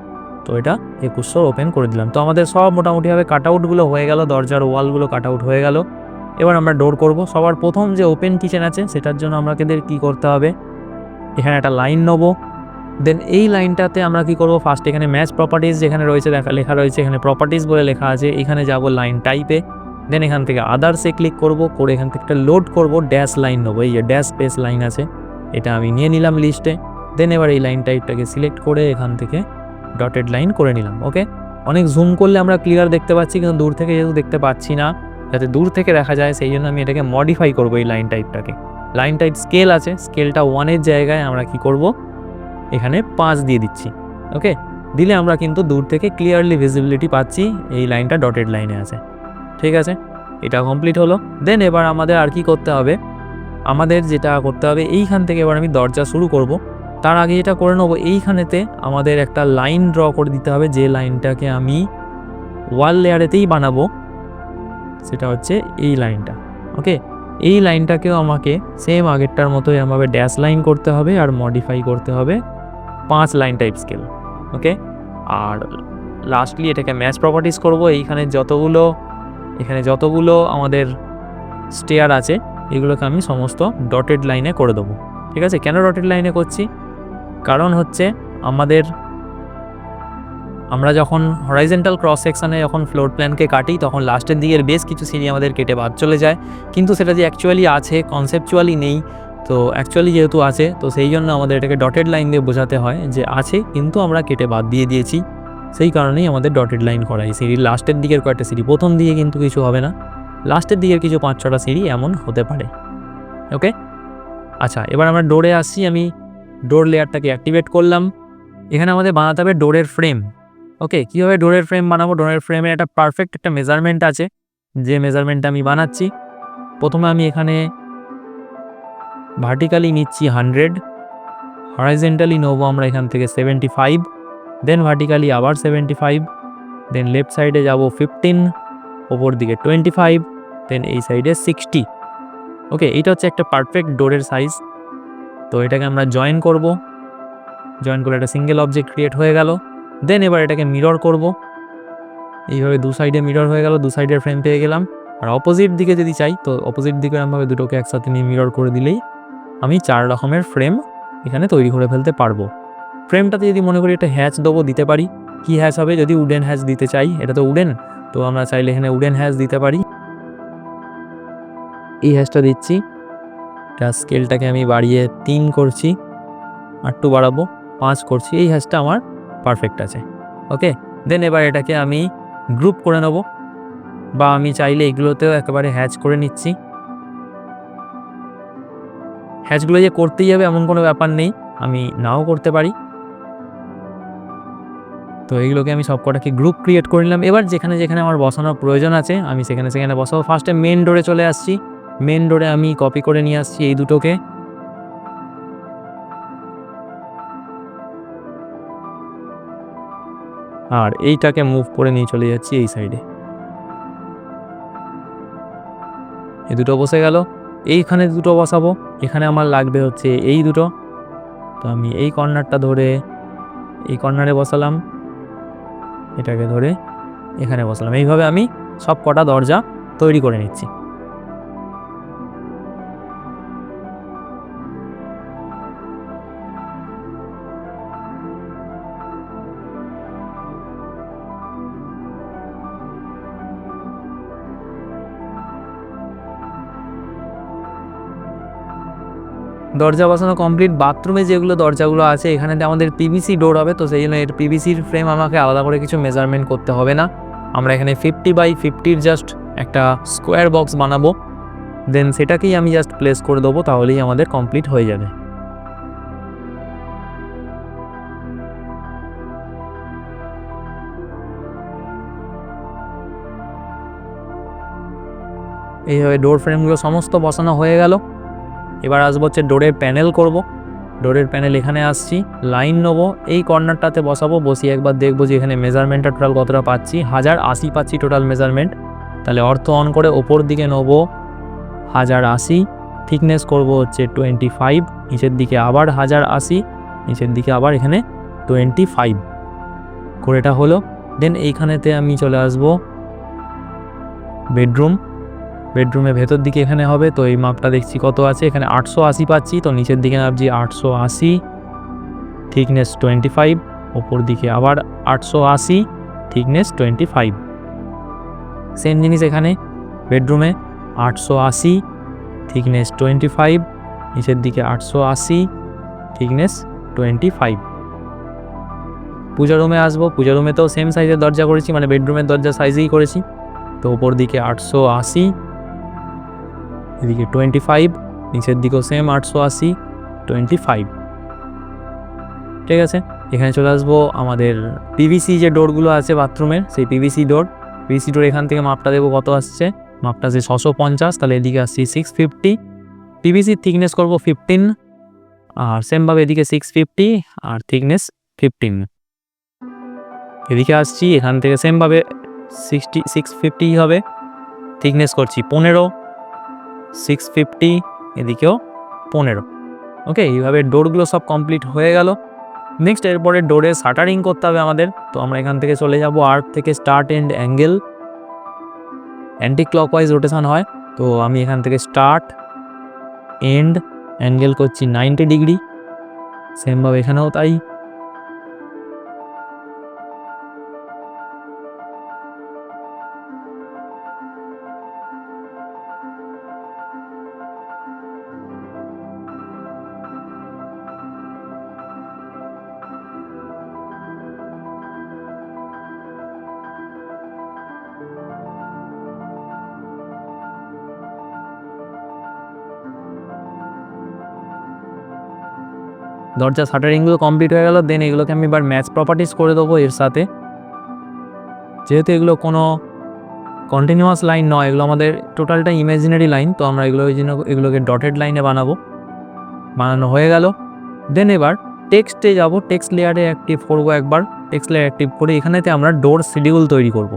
তো এটা 2100 ওপেন করে দিলাম। তো আমাদের সব মোটামুটিভাবে কাট আউটগুলো হয়ে গেল, দরজার ওয়ালগুলো কাট আউট হয়ে গেল। এবার আমরা ডোর করব। সবার প্রথম যে ওপেন কিচেন আছে, সেটার জন্য আমাদের কি করতে হবে, এখানে একটা লাইন নেব। দেন এই লাইনটাতে আমরা কি করব, ফার্স্ট এখানে ম্যাচ প্রপার্টিজ যেখানে রয়েছে লেখা রয়েছে, এখানে প্রপার্টিজ বলে লেখা আছে, এখানে যাব লাইন টাইপে। দেন এখান থেকে আদার্সে ক্লিক করব, করে এখান থেকে একটা লোড করব, ড্যাশ লাইন নেবো। এই যে ড্যাশ স্পেস লাইন আছে, এটা আমি নিয়ে নিলাম লিস্টে। দেন এবার এই লাইন টাইপটাকে সিলেক্ট করে এখান থেকে ডটেড লাইন করে নিলাম। ওকে, অনেক জুম করলে আমরা ক্লিয়ার দেখতে পাচ্ছি, কিন্তু দূর থেকে যেহেতু দেখতে পাচ্ছি না, যাতে দূর থেকে দেখা যায়, সেই জন্য আমি এটাকে মডিফাই করবো এই লাইন টাইপটাকে। লাইন টাইপ স্কেল আছে, স্কেলটা 1-এর জায়গায় আমরা কি করব, এখানে 5 দিয়ে দিচ্ছি। ওকে, দিলে আমরা কিন্তু দূর থেকে ক্লিয়ারলি ভিজিবিলিটি পাচ্ছি এই লাইনটা ডটেড লাইনে আছে। ঠিক আছে, এটা কমপ্লিট হলো। দেন এবার আমাদের আর কি করতে হবে, আমাদের যেটা করতে হবে, এইখান থেকে এবার আমি দরজা শুরু করব। তার আগে যেটা করে নেবো, এইখানেতে আমাদের একটা লাইন ড্র করে দিতে হবে, যে লাইনটাকে আমি ওয়াল লেয়ারেতেই বানাবো, সেটা হচ্ছে এই লাইনটা। ওকে, এই লাইনটাকেও আমাকে সেম আগেরটার মতোই আমাকে ড্যাশ লাইন করতে হবে আর মডিফাই করতে হবে 5 লাইন টাইপ স্কেল। ওকে, আর লাস্টলি এটাকে ম্যাচ প্রপার্টিস করব। এখানে যতগুলো আমাদের স্টেয়ার আছে, এগুলোকে আমি সমস্ত ডটেড লাইনে করে দেবো। ঠিক আছে, কেন ডটেড লাইনে করছি, কারণ হচ্ছে আমরা যখন হরাইজেন্টাল ক্রস সেকশানে যখন ফ্লোর প্ল্যানকে কাটি, তখন লাস্টের দিকের বেশ কিছু সিঁড়ি আমাদের কেটে বাদ চলে যায়, কিন্তু সেটা যে অ্যাকচুয়ালি আছে, কনসেপচুয়ালি নেই। তো অ্যাকচুয়ালি যেহেতু আছে, তো সেই জন্য আমাদের এটাকে ডটেড লাইন দিয়ে বোঝাতে হয় যে আছে, কিন্তু আমরা কেটে বাদ দিয়ে দিয়েছি। সেই কারণেই আমাদের ডটেড লাইন করাই। সিঁড়ির লাস্টের দিকের কয়েকটা সিঁড়ি, প্রথম দিকে কিন্তু কিছু হবে না, লাস্টের দিকের কিছু 5-6টা সিঁড়ি এমন হতে পারে। ওকে, আচ্ছা, এবার আমরা ডোরে আসছি। আমি ডোর লেয়ারটাকে অ্যাক্টিভেট করলাম। এখানে আমাদের বানাতে হবে ডোরের ফ্রেম। ওকে, কীভাবে ডোরের ফ্রেম বানাবো, ডোরের ফ্রেমের একটা পারফেক্ট একটা মেজারমেন্ট আছে, যে মেজারমেন্টটা আমি বানাচ্ছি। প্রথমে আমি এখানে ভার্টিক্যালি নিচ্ছি 100, হরাইজেন্টালি নেবো আমরা এখান থেকে 75, দেন ভার্টিক্যালি আবার 75, দেন লেফট সাইডে যাব 15, ওপর দিকে 25, দেন এই সাইডে 60। ওকে, এটা হচ্ছে একটা পারফেক্ট ডোরের সাইজ। তো এটাকে আমরা জয়েন করব, জয়েন করে একটা সিঙ্গেল অবজেক্ট ক্রিয়েট হয়ে গেল। দেন এবার এটাকে মিরর করব, এইভাবে দু সাইডে মিরর হয়ে গেল, দু সাইডের ফ্রেম পেয়ে গেলাম। আর অপোজিট দিকে যদি চাই, তো অপোজিট দিকে আমভাবে দুটোকে একসাথে নিয়ে মিরর করে দিলেই আমি 4 রকমের ফ্রেম এখানে তৈরি করে ফেলতে পারবো। ফ্রেমটাতে যদি মনে করি একটা হ্যাচ দেবো, দিতে পারি। কি হ্যাচ হবে, যদি উডেন হ্যাচ দিতে চাই, এটা তো উডেন, তো আমরা চাইলে এখানে উডেন হ্যাচ দিতে পারি। এই হ্যাচটা দিচ্ছি, এটা স্কেলটাকে আমি বাড়িয়ে 3 করছি, আর 2 বাড়াবো 5 করছি। এই হ্যাচটা আমার পারফেক্ট আছে। ওকে, দেন এবার এটাকে আমি গ্রুপ করে নেব, বা আমি চাইলে এগুলোতেও একেবারে হ্যাচ করে নিচ্ছি। হ্যাচগুলো যে করতেই হবে এমন কোনো ব্যাপার নেই, আমি নাও করতে পারি। তো এইগুলোকে আমি সব কটাকে গ্রুপ ক্রিয়েট করে নিলাম। এবার যেখানে যেখানে আমার বসানোর প্রয়োজন আছে, আমি সেখানে সেখানে বসাবো। ফার্স্টে মেন ডোরে চলে আসছি, মেন ডোরে আমি কপি করে নিয়ে আসছি এই দুটোকে, আর এইটাকে মুভ করে নিয়ে চলে যাচ্ছি এই সাইডে। এই দুটো বসে গেল। এইখানে দুটো বসাবো, এখানে আমার লাগবে হচ্ছে এই দুটো, তো আমি এই কর্নারটা ধরে এই কর্নারে বসালাম, এটাকে ধরে এখানে বসালাম। এইভাবে আমি সব কটা দরজা তৈরি করে নিচ্ছি। দরজা বসানো কমপ্লিট। বাথরুমে যেগুলো দরজাগুলো আছে এখানেতে আমাদের পিভিসি ডোর হবে, তো সেই জন্য এর পিভিসির ফ্রেম আমাকে আলাদা করে কিছু মেজারমেন্ট করতে হবে না। আমরা এখানে 50x50 জাস্ট একটা স্কোয়ার বক্স বানাবো, দেন সেটাকেই আমি জাস্ট প্লেস করে দেবো, তাহলেই আমাদের কমপ্লিট হয়ে যাবে। এইভাবে ডোর ফ্রেমগুলো সমস্ত বসানো হয়ে গেল। এবার আসবো হচ্ছে ডোরের প্যানেল করব। ডোরের প্যানেল এখানে আসছি, লাইন নেবো, এই কর্নারটাতে বসাবো, বসিয়ে একবার দেখবো যে এখানে মেজারমেন্টটা টোটাল কতটা পাচ্ছি। 1080 পাচ্ছি টোটাল মেজারমেন্ট। তাহলে অর্থ অন করে ওপর দিকে নেবো 1080, থিকনেস করব হচ্ছে 25, নিচের দিকে আবার 1080, নিচের দিকে আবার এখানে 25 করেটা হলো। দেন এইখানেতে আমি চলে আসবো বেডরুম। বেডরুমের ভেতর দিকে এখানে হবে, তো এই মাপটা দেখছি কত আছে, এখানে 880 পাচ্ছি, তো নিচের দিকে নামছি 880, থিকনেস 25, ওপর দিকে আবার 880, থিকনেস 25। সেম জিনিস এখানে বেডরুমে 880, থিকনেস 25, নিচের দিকে 880, থিকনেস 25। পূজা রুমে আসবো। পূজা রুমেতেও সেম সাইজের দরজা করেছি, মানে বেডরুমের দরজা সাইজেই করেছি, তো ওপর দিকে 880, এদিকে 25, নিচের দিকেও সেম 880, 25। ঠিক আছে, এখানে চলে আসবো আমাদের পিভিসি যে ডোরগুলো আছে বাথরুমের, সেই পিভিসি ডোর এখান থেকে মাপটা দেবো কত আসছে, মাপটা আছে 650, তাহলে এদিকে আসছি 650। পিভিসির থিকনেস করবো 15, আর সেমভাবে এদিকে 650 আর থিকনেস 15। এদিকে আসছি, এখান থেকে সেমভাবে 650 হবে, থিকনেস করছি 15, 650, এদিকেও 15। ওকে, এইভাবে ডোরগুলো সব কমপ্লিট হয়ে গেল। নেক্সট এরপরে ডোরে শাটারিং করতে হবে আমাদের, তো আমরা এখান থেকে চলে যাব আর্ক থেকে start end angle, anticlockwise rotation হয়, তো আমি এখান থেকে স্টার্ট এন্ড অ্যাঙ্গেল করছি 90 ডিগ্রি, সেমভাবে এখানেও তাই। দরজা শাটারিংগুলো কমপ্লিট হয়ে গেল। দেন এগুলোকে আমি এবার ম্যাচ প্রপার্টিস করে দেবো এর সাথে। যেহেতু এগুলো কোনো কন্টিনিউয়াস লাইন নয়, এগুলো আমাদের টোটালটা ইমাজিনারি লাইন, তো আমরা এগুলো ওই জন্য এগুলোকে ডটেড লাইনে বানানো হয়ে গেল। দেন এবার টেক্সটে যাব, টেক্সট লেয়ারে অ্যাক্টিভ করবো একবার। টেক্সট লেয়ার অ্যাক্টিভ করে এখানেতে আমরা ডোর শিডিউল তৈরি করব।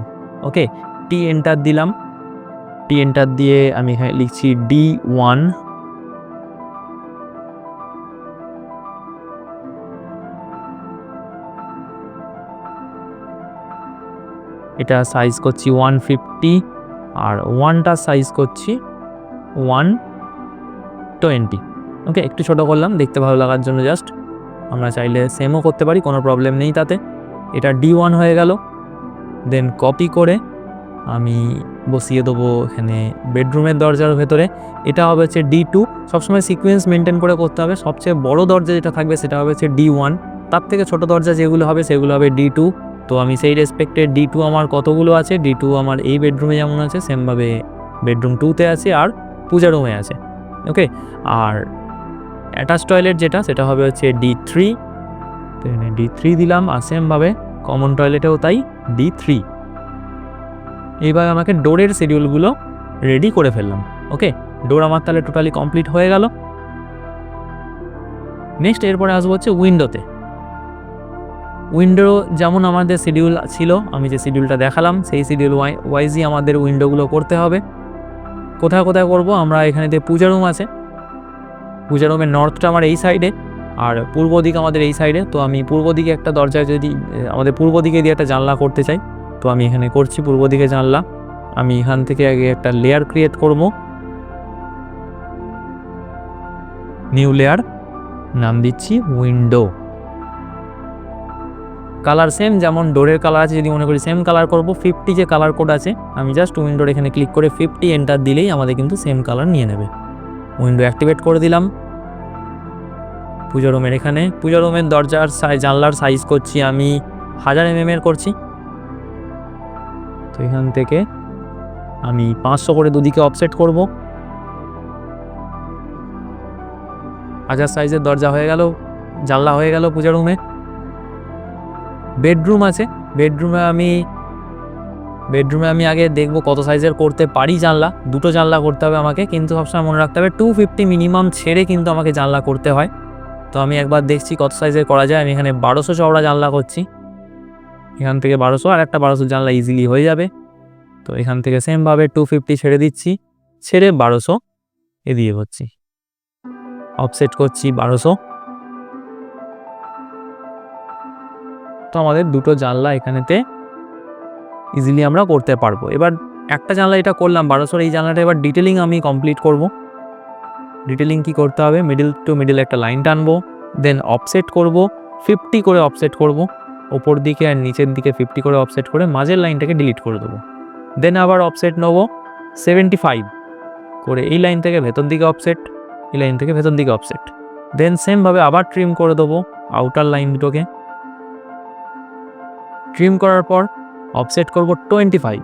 ওকে, টি এন্টার দিলাম, টি এন্টার দিয়ে আমি এখানে লিখছি D1, এটা সাইজ করছি 150, আর ওয়ানটা সাইজ করছি 120। ওকে, একটু ছোটো করলাম দেখতে ভালো লাগার জন্য জাস্ট, আমরা চাইলে সেমও করতে পারি, কোনো প্রবলেম নেই তাতে। এটা D1 হয়ে গেল। দেন কপি করে আমি বসিয়ে দেবো এখানে বেডরুমের দরজার ভেতরে, এটা হবে হচ্ছে D2। সবসময় সিকোয়েন্স মেনটেন করে করতে হবে, সবচেয়ে বড় দরজা যেটা থাকবে সেটা হবে হচ্ছে D1, তার থেকে ছোট দরজা যেগুলো হবে সেগুলো হবে D2। তো আমি সেই রেসপেক্টে D2 আমার কতগুলো আছে, D2 আমার এই বেডরুমে যেমন আছে সেমভাবে বেডরুম 2তে আছে আর পূজা রুমে আছে। ওকে, আর অ্যাটাচ টয়লেট যেটা সেটা হবে হচ্ছে D3, তো এখানে D3 দিলাম, আর সেমভাবে কমন টয়লেটেও তাই D3। এইভাবে আমাকে ডোরের শিডিউলগুলো রেডি করে ফেললাম। ওকে, ডোর আমার তাহলে টোটালি কমপ্লিট হয়ে গেল। নেক্সট এরপরে আসবো হচ্ছে উইন্ডোতে। উইন্ডো যেমন আমাদের শিডিউল ছিল, আমি যে শিডিউলটা দেখালাম সেই শিডিউল ওয়াইজই আমাদের উইন্ডোগুলো করতে হবে। কোথায় কোথায় করব আমরা, এখানে পূজা রুম আছে, পূজা রুমের নর্থটা আমার এই সাইডে আর পূর্ব দিক আমাদের এই সাইডে। তো আমি পূর্ব দিকে একটা দরজায় যদি আমাদের পূর্ব দিকে দিয়ে একটা জানলা করতে চাই, তো আমি এখানে করছি পূর্ব দিকে জানলা। আমি এখান থেকে আগে একটা লেয়ার ক্রিয়েট করব, নিউ লেয়ার, নাম দিচ্ছি উইন্ডো। কালার সেম যেমন ডোরের কালার আছে, যদি মনে করি সেম কালার করব, 50 যে কালার কোড আছে আমি জাস্ট উইন্ডোর এখানে ক্লিক করে 50 এন্টার দিলেই আমাদের কিন্তু সেম কালার নিয়ে নেবে। উইন্ডো অ্যাক্টিভেট করে দিলাম। পূজা রুমের এখানে পূজা রুমের দরজার জানলার সাইজ করছি আমি 1000 mm করছি। তো এখান থেকে আমি 500 করে দুদিকে অফসেট করব। 1000 সাইজের দরজা হয়ে গেল, জানলা হয়ে গেল পূজা রুমে। বেডরুম আছে, বেডরুমে আমি আগে দেখব কত সাইজের করতে পারি জানলা। 2টো জানলা করতে হবে আমাকে, কিন্তু সবসময় মনে রাখতে হবে 250 মিনিমাম ছেড়ে কিন্তু আমাকে জানলা করতে হয়। তো আমি একবার দেখছি কত সাইজের করা যায়। আমি এখানে 1200 চওড়া জানলা করছি, এখান থেকে 1200 আর একটা 1200 জানলা ইজিলি হয়ে যাবে। তো এখান থেকে সেমভাবে 250 ছেড়ে দিচ্ছি, ছেড়ে 1200 দিয়ে করছি, অফসেট করছি 1200। তো আমাদের 2টো জানলা এখানেতে ইজিলি আমরা করতে পারবো। এবার একটা জানলা এটা করলাম 1200, এই জানলাটা এবার ডিটেলিং আমি কমপ্লিট করব। ডিটেলিং কি করতে হবে, মিডিল টু মিডিল একটা লাইন টানবো, দেন অফসেট করব 50 করে অফসেট করব, ওপর দিকে আর নিচের দিকে 50 করে অফসেট করে মাঝের লাইনটাকে ডিলিট করে দেবো। দেন আবার অফসেট নেব 75 করে, এই লাইন থেকে ভেতর দিকে অফসেট, এই লাইন থেকে ভেতর দিকে অফসেট। দেন সেমভাবে আবার ট্রিম করে দেবো আউটার লাইন দুটোকে। ট্রিম করার পর অফসেট করব 25,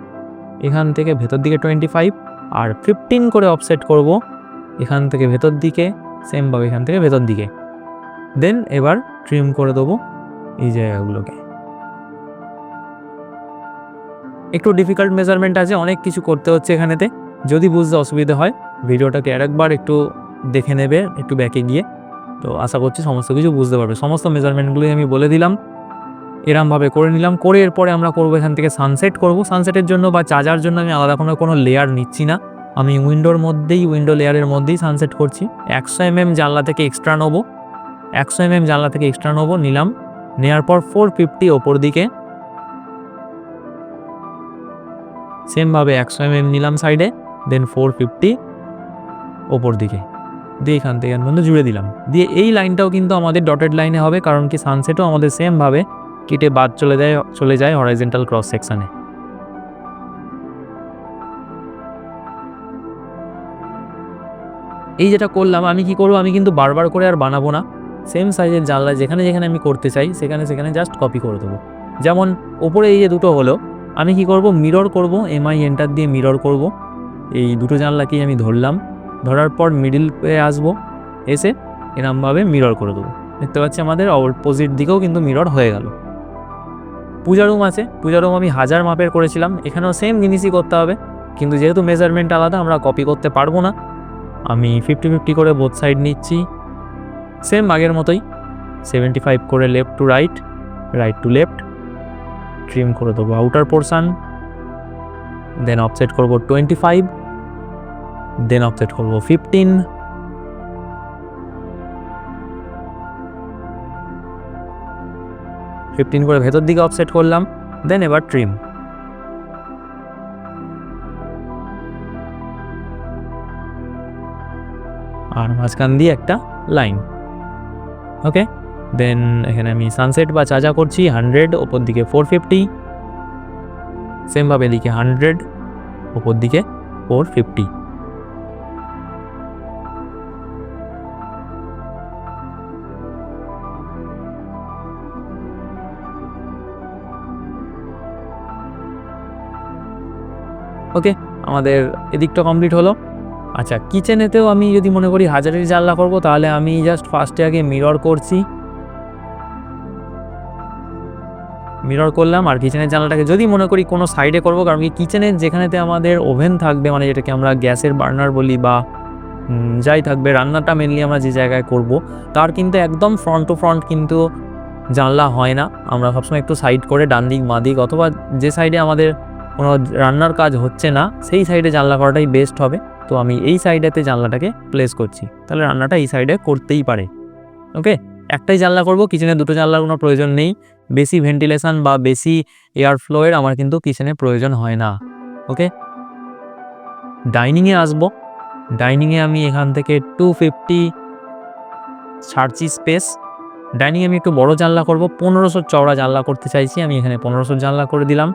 এখান থেকে ভেতর দিকে 25 আর 15 করে অফসেট করব এখান থেকে ভেতর দিকে, সেমভাবে এখান থেকে ভেতর দিকে। দেন এবার ট্রিম করে দেবো এই জায়গাগুলোকে। একটু ডিফিকাল্ট মেজারমেন্ট আছে, অনেক কিছু করতে হচ্ছে এখানেতে। যদি বুঝতে অসুবিধা হয় ভিডিওটাকে আরেকবার একটু দেখে নেবে একটু ব্যাকে গিয়ে, তো আশা করছি সমস্ত কিছু বুঝতে পারবে। সমস্ত মেজারমেন্টগুলোই আমি বলে দিলাম, এরমভাবে করে নিলাম। করে এরপরে আমরা করবো এখান থেকে সানসেট করব। সানসেটের জন্য বা চার্জার জন্য আমি আলাদা কোনো লেয়ার নিচ্ছি না, আমি উইন্ডোর মধ্যেই, উইন্ডো লেয়ারের মধ্যেই সানসেট করছি। 100 mm জানলা থেকে এক্সট্রা নেবো, 100 mm জানলা থেকে এক্সট্রা নেবো, নিলাম। নেওয়ার পর 450 ওপর দিকে, সেমভাবে 100 mm নিলাম সাইডে, দেন 450 ওপর দিকে দিয়ে এখান থেকে পর্যন্ত জুড়ে দিলাম। দিয়ে এই লাইনটাও কিন্তু আমাদের ডটেড লাইনে হবে, কারণ কি সানসেটও আমাদের সেমভাবে কেটে বাদ চলে যায় হরাইজন্টাল ক্রস সেকশনে। এই যেটা করলাম, আমি কি করবো, আমি কিন্তু বারবার করে আর বানাবো না। সেম সাইজের জানলা যেখানে যেখানে আমি করতে চাই সেখানে সেখানে জাস্ট কপি করে দেবো। যেমন ওপরে এই যে দুটো হলো, আমি কি করব, মিরর করব, MI এন্টার দিয়ে মিরর করব। এই দুটো জানলাকেই আমি ধরলাম, ধরার পর মিডিল পেয়ে আসবো, এসে এরমভাবে মিরর করে দেবো। দেখতে পাচ্ছি আমাদের অপোজিট দিকেও কিন্তু মিরর হয়ে গেল। পূজা রুম আছে, পূজা রুম আমি 1000 মাপের করেছিলাম, এখানেও সেম জিনিসই করতে হবে, কিন্তু যেহেতু মেজারমেন্ট আলাদা আমরা কপি করতে পারবো না। আমি 50-50 করে বোথ সাইড নিচ্ছি, সেম আগের মতোই 75 করে left to right, right to left. Trim করে দেবো আউটার পোর্শন, দেন অফসেট করব 25, দেন অফসেট করব 15, করে ভেতর দিকে অফসেট করলাম। দেন এবার ট্রিম, আর মাঝখান দিয়ে একটা লাইন। ওকে, দেন এখানে আমি সানসেট বা চাজা করছি 100, ওপর দিকে 450, সেমভাবে এদিকে 100, ওপর দিকে 450। ওকে, আমাদের এদিকটা কমপ্লিট হলো। আচ্ছা, কিচেনেতেও আমি যদি মনে করি 1000-এর জানলা করব, তাহলে আমি জাস্ট ফার্স্টে আগে মিরর করছি, মিরর করলাম। আর কিচেনের জানলাটাকে যদি মনে করি কোনো সাইডে করব, কারণ কি কিচেনের যেখানেতে আমাদের ওভেন থাকবে, মানে যেটাকে আমরা গ্যাসের বার্নার বলি বা যাই থাকবে, রান্নাটা মেনলি আমরা যে জায়গায় করব, তার কিন্তু একদম ফ্রন্ট টু ফ্রন্ট কিন্তু জানলা হয় না। আমরা সবসময় একটু সাইড করে ডান দিক বাঁ দিক, অথবা যে সাইডে আমাদের কোনো রান্নার কাজ হচ্ছে না সেই সাইডে জানলা করাটাই বেস্ট হবে। তো আমি এই সাইডেতে জানলাটাকে প্লেস করছি, তাহলে রান্নাটা এই সাইডে করতেই পারে। ওকে, একটাই জানলা করব, কিচেনে দুটো জানলার কোনো প্রয়োজন নেই। বেশি ভেন্টিলেশন বা বেশি এয়ার ফ্লোয়ের আমার কিন্তু কিচেনে প্রয়োজন হয় না। ওকে, ডাইনিংয়ে আসবো। ডাইনিংয়ে আমি এখান থেকে 250 ছাড়ছি স্পেস। ডাইনিংয়ে আমি একটু বড় জানলা করব, 1500 চওড়া জানলা করতে চাইছি, আমি এখানে 1500 জানলা করে দিলাম।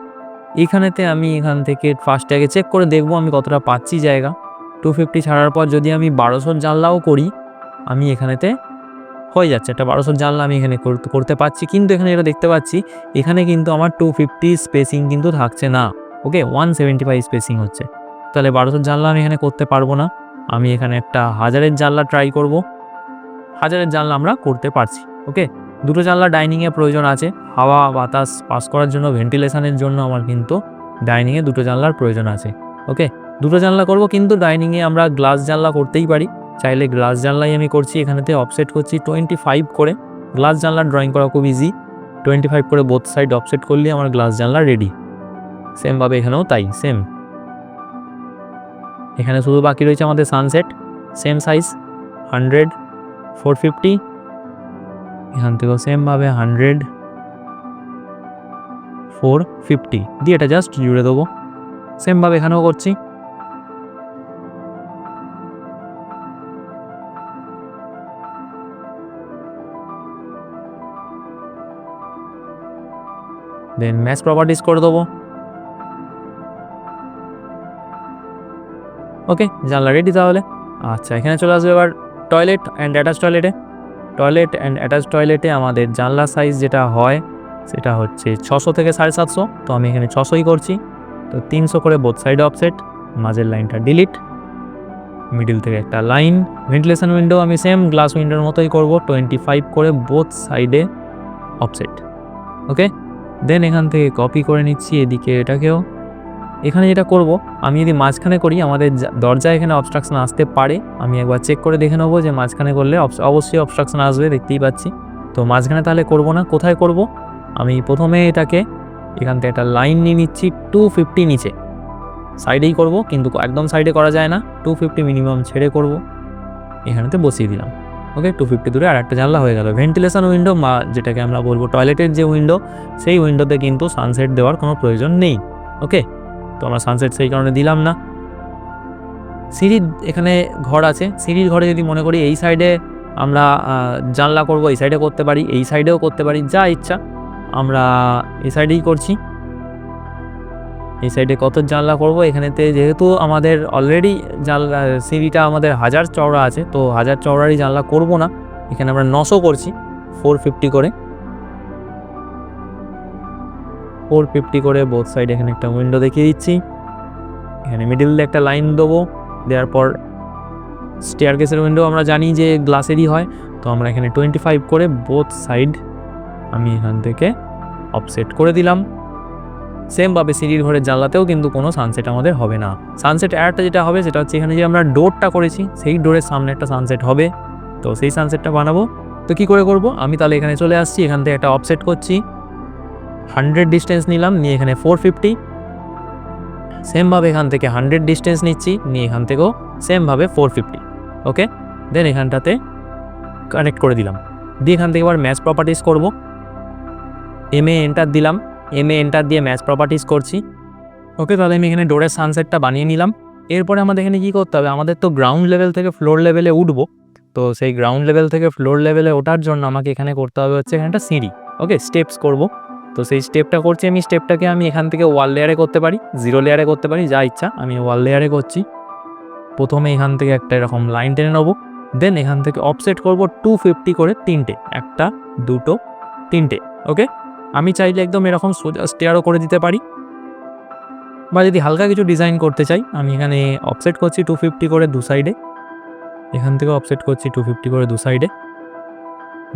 এখানেতে আমি এখান থেকে ফার্স্টে আগে চেক করে দেখবো আমি কতটা পাচ্ছি জায়গা। 250 ছাড়ার পর যদি আমি 1200 জানলাও করি, আমি এখানেতে হয়ে যাচ্ছে একটা 1200 জানলা আমি এখানে করতে পারছি। কিন্তু এখানে এটা দেখতে পাচ্ছি, এখানে কিন্তু আমার 250 স্পেসিং কিন্তু থাকছে না। ওকে, 175 স্পেসিং হচ্ছে, তাহলে 1200 জানলা আমি এখানে করতে পারবো না। আমি এখানে একটা 1000-এর জানলা ট্রাই করব। 1000-এর জানলা আমরা করতে পারছি। ওকে, দুটো জানলা ডাইনিংয়ে প্রয়োজন আছে, হাওয়া বাতাস পাস করার জন্য, ভেন্টিলেশনের জন্য আমার কিন্তু ডাইনিংয়ে দুটো জানলার প্রয়োজন আছে। ওকে, দুটো জানলা করব, কিন্তু ডাইনিংয়ে আমরা গ্লাস জানলা করতেই পারি, চাইলে গ্লাস জানলাই আমি করছি। এখানেতে অফসেট করছি 25 করে। গ্লাস জানলার ড্রয়িং করা খুব ইজি, 25 করে বোথ সাইড অফসেট করলে আমার গ্লাস জানলা রেডি। সেমভাবে এখানেও তাই, সেম। এখানে শুধু বাকি রয়েছে আমাদের সানসেট, সেম সাইজ 100, 450। এখান থেকেও সেমভাবে 100, 450 দিয়ে এটা জাস্ট জুড়ে দেবো। সেমভাবে এখানেও করছি। দেন ম্যাচ প্রপার্টিস করে দেবো। ওকে, জানলা রেডি তাহলে। আচ্ছা, এখানে চলে আসবে এবার টয়লেট অ্যান্ড অ্যাটাচ টয়লেটে। টয়লেট অ্যান্ড অ্যাটাচ টয়লেটে আমাদের জানলা সাইজ যেটা হয় সেটা হচ্ছে 600 থেকে 750। তো আমি এখানে 600ই করছি। তো 300 করে বোথ সাইডে অফসেট, মাঝের লাইনটা ডিলিট, মিডিল থেকে একটা লাইন। ভেন্টিলেশন উইন্ডো আমি সেম গ্লাস উইন্ডোর মতোই করব, 25 করে বোথ সাইডে অফসেট। ওকে, দেন এখান থেকে কপি করে নিচ্ছি এদিকে এটাকেও। এখানে যেটা করব, আমি যদি মাঝখানে করি আমাদের দরজা এখানে অবস্ট্রাকশন আসতে পারে। আমি একবার চেক করে দেখে নেবো যে মাঝখানে করলে অবশ্যই অবস্ট্রাকশন আসবে, দেখতেই পাচ্ছি। তো মাঝখানে তাহলে করব না, কোথায় করব? আমি প্রথমে এটাকে এখান থেকে একটা লাইন নিয়ে নিচ্ছি 250 নিচে, সাইডেই করব, কিন্তু একদম সাইডে করা যায় না, 250 মিনিমাম ছেড়ে করব। এখানেতে বসিয়ে দিলাম। ওকে, 250 দূরে আর একটা জানলা হয়ে গেল। ভেন্টিলেশন উইন্ডো যেটাকে আমরা বলবো টয়লেটের যে উইন্ডো, সেই উইন্ডোতে কিন্তু সানসেট দেওয়ার কোনো প্রয়োজন নেই। ওকে, তো আমরা সানসেট সেই কারণে দিলাম না। সিঁড়ির এখানে ঘর আছে, সিঁড়ির ঘরে যদি মনে করি এই সাইডে আমরা জানলা করব, এই সাইডে করতে পারি, এই সাইডেও করতে পারি, যা ইচ্ছা। আমরা এই সাইডেই করছি। এই সাইডে কত জানলা করব, এখানেতে যেহেতু আমাদের অলরেডি জানলা সিঁড়িটা আমাদের 1000 চওড়া আছে, তো 1000 চওড়ারই জানলা করব না। এখানে আমরা 900 করছি, 450 করে। 450 করে বোথ সাইড এখানে একটা উইন্ডো দেখিয়ে দিচ্ছি। এখানে মিডিল দিয়ে একটা লাইন দেবো, দেওয়ার পর স্টেয়ারকেসের উইন্ডো আমরা জানি যে গ্লাসেরই হয়, তো আমরা এখানে 25 করে বোথ সাইড আমি এখান থেকে অফসেট করে দিলাম। সেমভাবে সিঁড়ির ঘরের জানলাতেও কিন্তু কোনো সানসেট আমাদের হবে না। সানসেট একটা যেটা হবে সেটা হচ্ছে এখানে যে আমরা ডোরটা করেছি সেই ডোরের সামনে একটা সানসেট হবে, তো সেই সানসেটটা বানাবো। তো কী করে করব, আমি তাহলে এখানে চলে আসছি, এখান থেকে একটা অফসেট করছি, 100 ডিস্টেন্স নিলাম, নিয়ে এখানে 450। সেমভাবে এখান থেকে 100 ডিস্টেন্স নিচ্ছি, নিয়ে এখান থেকেও সেমভাবে 450। ওকে, দেন এখানটাতে কানেক্ট করে দিলাম, দিয়ে এখান থেকে এবার ম্যাচ প্রপার্টিস করব। এমএ এন্টার দিলাম, এমএ এন্টার দিয়ে ম্যাচ প্রপার্টিস করছি। ওকে, তাহলে আমি এখানে ডোরের সানসেটটা বানিয়ে নিলাম। এরপরে আমাদের এখানে কী করতে হবে, আমাদের তো গ্রাউন্ড লেভেল থেকে ফ্লোর লেভেলে উঠবো, তো সেই গ্রাউন্ড লেভেল থেকে ফ্লোর লেভেলে ওঠার জন্য আমাকে এখানে করতে হবে হচ্ছে এখানে একটা সিঁড়ি। ওকে, স্টেপস করব, তো সেই স্টেপটা করছি আমি। স্টেপটাকে আমি এখান থেকে ওয়াল লেয়ারে করতে পারি, 0 লেয়ারে করতে পারি, যা ইচ্ছা। আমি ওয়াল লেয়ারে করছি। প্রথমে এখান থেকে একটা এরকম লাইন টেনে নেবো, দেন এখান থেকে অফসেট করব 250 করে, 3টে, 1, 2, 3টে। ওকে, আমি চাইলে একদম এরকম সোজা স্টেয়ারও করে দিতে পারি, বা যদি হালকা কিছু ডিজাইন করতে চাই আমি এখানে অফসেট করছি 250 করে দু সাইডে, এখান থেকে অফসেট করছি 250 করে দু সাইডে।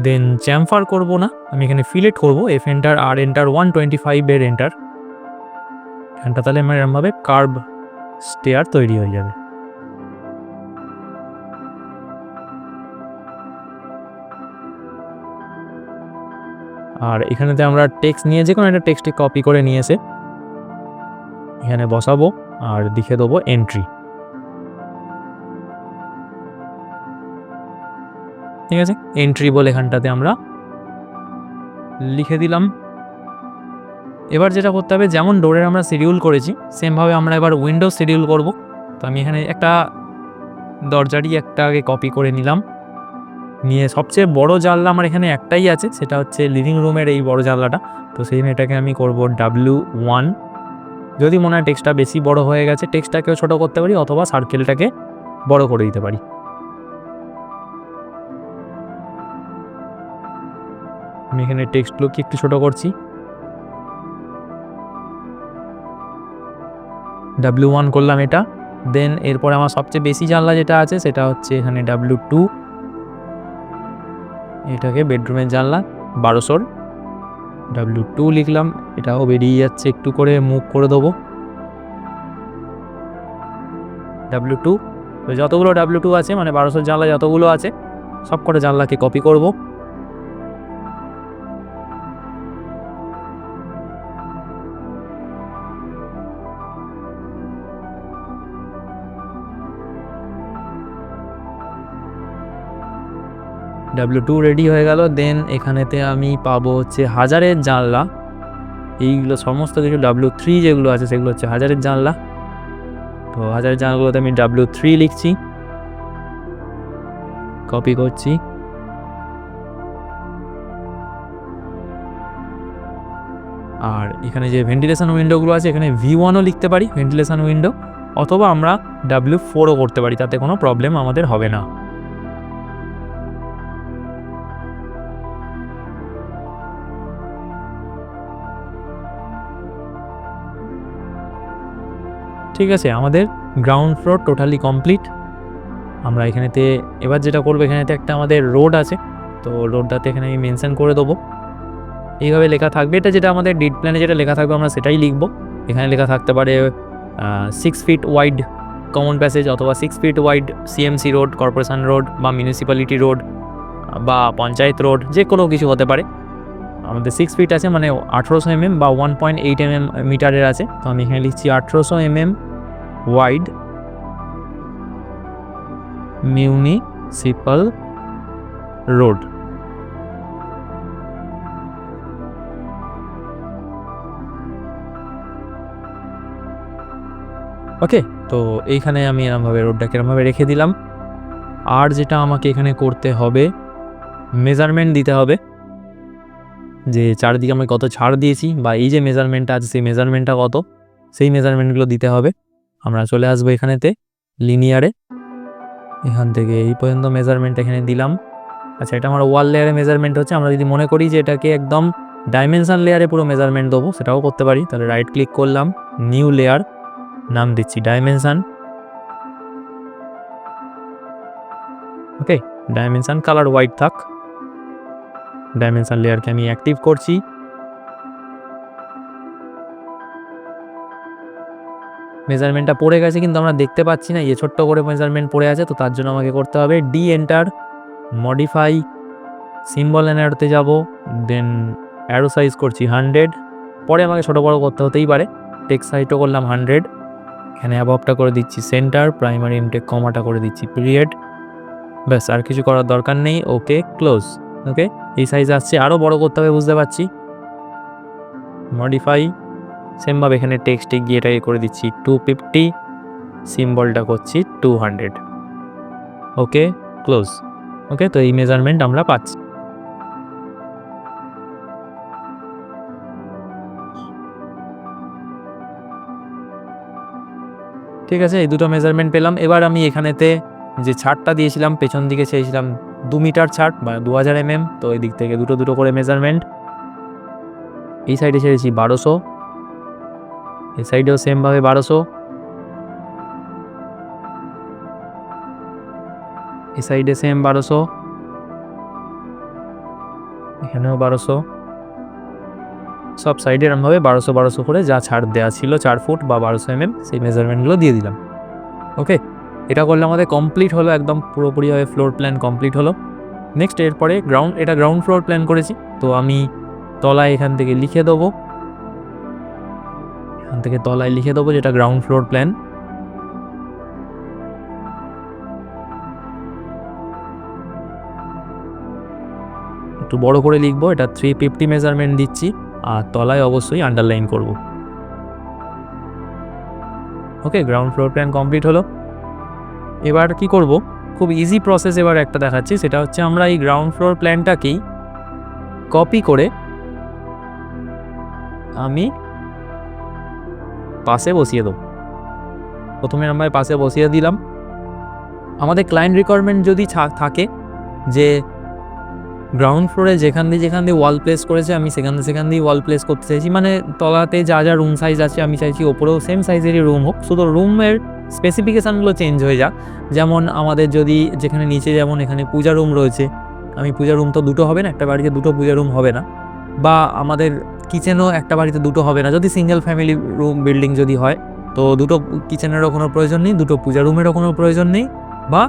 দেন চ্যামফার করব না, আমি এখানে ফিলেট করব, এফ এন্টার আর এন্টার 125 এন্টার। এখানটা তাহলে আমার এরমভাবে কার্ভ স্টেয়ার তৈরি হয়ে যাবে। আর এখানেতে আমরা টেক্সট নিয়ে যে কোনো একটা টেক্সটে কপি করে নিয়ে এসে এখানে বসাবো আর লিখে দেবো এন্ট্রি। ঠিক আছে, এন্ট্রি বলে এখানটাতে আমরা লিখে দিলাম। এবার যেটা করতে হবে, যেমন ডোরের আমরা শিডিউল করেছি সেমভাবে আমরা এবার উইন্ডো শিডিউল করব। তো আমি এখানে একটা দরজারই একটা আগে কপি করে নিলাম, নিয়ে সবচেয়ে বড় জানলা আমার এখানে একটাই আছে, সেটা হচ্ছে লিভিং রুমের এই বড় জানলাটা। তো সেই এটাকে আমি করব W1। যদি মনে হয় টেক্সটটা বেশি বড় হয়ে গেছে, টেক্সটটাকেও ছোটো করতে পারি অথবা সার্কেলটাকে বড় করে দিতে পারি। আমি এখানে টেক্সটগুলোকে একটু ছোটো করছি, W1 করলাম এটা। দেন এরপরে আমার সবচেয়ে বেশি জানলা যেটা আছে সেটা হচ্ছে এখানে W2, এটাকে বেডরুমের জানলা 1200 W2 লিখলাম। এটাও বেরিয়ে যাচ্ছে, একটু করে মুভ করে দেবো W2। তো যতগুলো W2 আছে মানে 1200 জানলা যতগুলো আছে সব কটা জানলাকে কপি করব। W2 রেডি হয়ে গেল। দেন এখানেতে আমি পাবো হচ্ছে হাজারের জানলা, এইগুলো সমস্ত কিছু W3 যেগুলো আছে সেগুলো হচ্ছে হাজারের জানলা। তো হাজারের জানলাগুলোতে আমি W3 লিখছি, কপি করছি। আর এখানে যে ভেন্টিলেশন উইন্ডোগুলো আছে এখানে V1ও লিখতে পারি ভেন্টিলেশন উইন্ডো, অথবা আমরা W4ও করতে পারি, তাতে কোনো প্রবলেম আমাদের হবে না। ঠিক আছে, আমাদের গ্রাউন্ড ফ্লোর টোটালি কমপ্লিট। আমরা এখানেতে এবার যেটা করবো, এখানেতে একটা আমাদের রোড আছে, তো রোডটাতে এখানে আমি মেনশন করে দেবো, এইভাবে লেখা থাকবে। এটা যেটা আমাদের ডিড প্ল্যানে যেটা লেখা থাকবে আমরা সেটাই লিখব। এখানে লেখা থাকতে পারে 6 ফিট ওয়াইড কমন প্যাসেজ, অথবা 6 fit wide CMC road, corporation road বা মিউনিসিপ্যালিটি রোড বা পঞ্চায়েত রোড, যে কোনো কিছু হতে পারে। আমাদের 6 ফিট আছে মানে 1800 mm বা 1.8 mm মিটারের আছে। তো আমি এখানে লিখছি 1800 mm ওয়াইড মিউনিসিপাল রোড। ওকে, তো এইখানে আমি এরমভাবে রোডটাকে এরমভাবে রেখে দিলাম। আর যেটা আমাকে এখানে করতে হবে, মেজারমেন্ট দিতে হবে, যে চারিদিকে আমি কত ছাড় দিয়েছি বা এই যে মেজারমেন্টটা আছে সেই মেজারমেন্টটা কত, সেই মেজারমেন্টগুলো দিতে হবে। আমরা চলে আসবো এখানেতে লিনিয়ারে, এখান থেকে এই পর্যন্ত মেজারমেন্ট এখানে দিলাম। আচ্ছা, এটা আমার ওয়াল লেয়ারে মেজারমেন্ট হচ্ছে। আমরা যদি মনে করি যে এটাকে একদম ডাইমেনশন লেয়ারে পুরো মেজারমেন্ট দেবো, সেটাও করতে পারি। তাহলে রাইট ক্লিক করলাম, নিউ লেয়ার, নাম দিচ্ছি ডাইমেনশন। ওকে, ডাইমেনশন কালার হোয়াইট থাক। ডাইমেনশন লেয়ারকে আমি অ্যাক্টিভ করছি। মেজারমেন্টটা পড়ে গেছে কিন্তু আমরা দেখতে পাচ্ছি না, ছোট্ট করে মেজারমেন্ট পড়ে আছে। তো তার জন্য আমাকে করতে হবে ডি এন্টার, মডিফাই, সিম্বল অ্যারোতে যাব, দেন অ্যারো সাইজ করছি 100। পরে আমাকে ছোটো বড়ো করতে হতেই পারে। টেক্সট সাইজও করলাম 100। এখানে অ্যাবভটা করে দিচ্ছি সেন্টার, প্রাইমারি ইনটেক কমাটা করে দিচ্ছি পিরিয়ড। ব্যাস, আর কিছু করার দরকার নেই। ওকে, ক্লোজ। ওকে, এই সাইজ আসছে, আরও বড় করতে হবে বুঝতে পারছি। মডিফাই, সেমভাবে এখানে টেক্সটে গিয়ে এটাকে করে দিচ্ছি 250, সিম্বলটা করছি 200। ওকে, ক্লোজ। ওকে, তো এই মেজারমেন্ট আমরা পাচ্ছি। ঠিক আছে, এই দুটো মেজারমেন্ট পেলাম। এবার আমি এখানেতে যে ছাড়টা দিয়েছিলাম পেছন দিকে চেয়েছিলাম 2 মিটার ছাড় বা 2000 mm, তো এই দিক থেকে দুটো দুটো করে মেজারমেন্ট। এই সাইডে ছেড়েছি 1200, এই সাইডেও সেমভাবে 1200, এই সাইডে সেম 1200, এখানেও 1200, সব সাইডে এরমভাবে 1200 1200 করে যা ছাড় দেওয়া ছিল 4 ফুট বা 1200 mm সেই মেজারমেন্টগুলো দিয়ে দিলাম। ওকে, এটা করলে আমাদের কমপ্লিট হলো, একদম পুরোপুরিভাবে ফ্লোর প্ল্যান কমপ্লিট হলো। নেক্সট এরপরে এটা গ্রাউন্ড ফ্লোর প্ল্যান করেছি, তো আমি তলায় এখান থেকে লিখে দেবো, এখান থেকে তলায় লিখে দেবো যেটা গ্রাউন্ড ফ্লোর প্ল্যান। একটু বড় করে লিখবো, এটা 350 মেজারমেন্ট দিচ্ছি, আর তলায় অবশ্যই আন্ডারলাইন করব। ওকে, গ্রাউন্ড ফ্লোর প্ল্যান কমপ্লিট হলো। এবার কি করব, খুব ইজি প্রসেস এবার একটা দেখাচ্ছি, সেটা হচ্ছে আমরা এই গ্রাউন্ড ফ্লোর প্ল্যানটাকেই কপি করে আমি পাশে বসিয়ে দেবো। প্রথমে আমরা পাশে বসিয়ে দিলাম। আমাদের ক্লায়েন্ট রিকোয়ারমেন্ট যদি থাকে যে গ্রাউন্ড ফ্লোরে যেখান দিয়ে ওয়াল প্লেস করেছে আমি সেখান দিয়ে ওয়াল প্লেস করতে চাইছি, মানে তলাতে যা রুম সাইজ আছে আমি চাইছি ওপরেও সেম সাইজেরই রুম হোক, শুধু রুমের স্পেসিফিকেশানগুলো চেঞ্জ হয়ে যাক। যেমন আমাদের যদি যেখানে নিচে যেমন এখানে পূজা রুম রয়েছে, আমি পূজা রুম তো দুটো হবে না, একটা বাড়িতে দুটো পূজা রুম হবে না, বা আমাদের কিচেনও একটা বাড়িতে দুটো হবে না, যদি সিঙ্গেল ফ্যামিলি রুম বিল্ডিং যদি হয় তো দুটো কিচেনেরও কোনো প্রয়োজন নেই, দুটো পূজা রুমেরও কোনো প্রয়োজন নেই, বা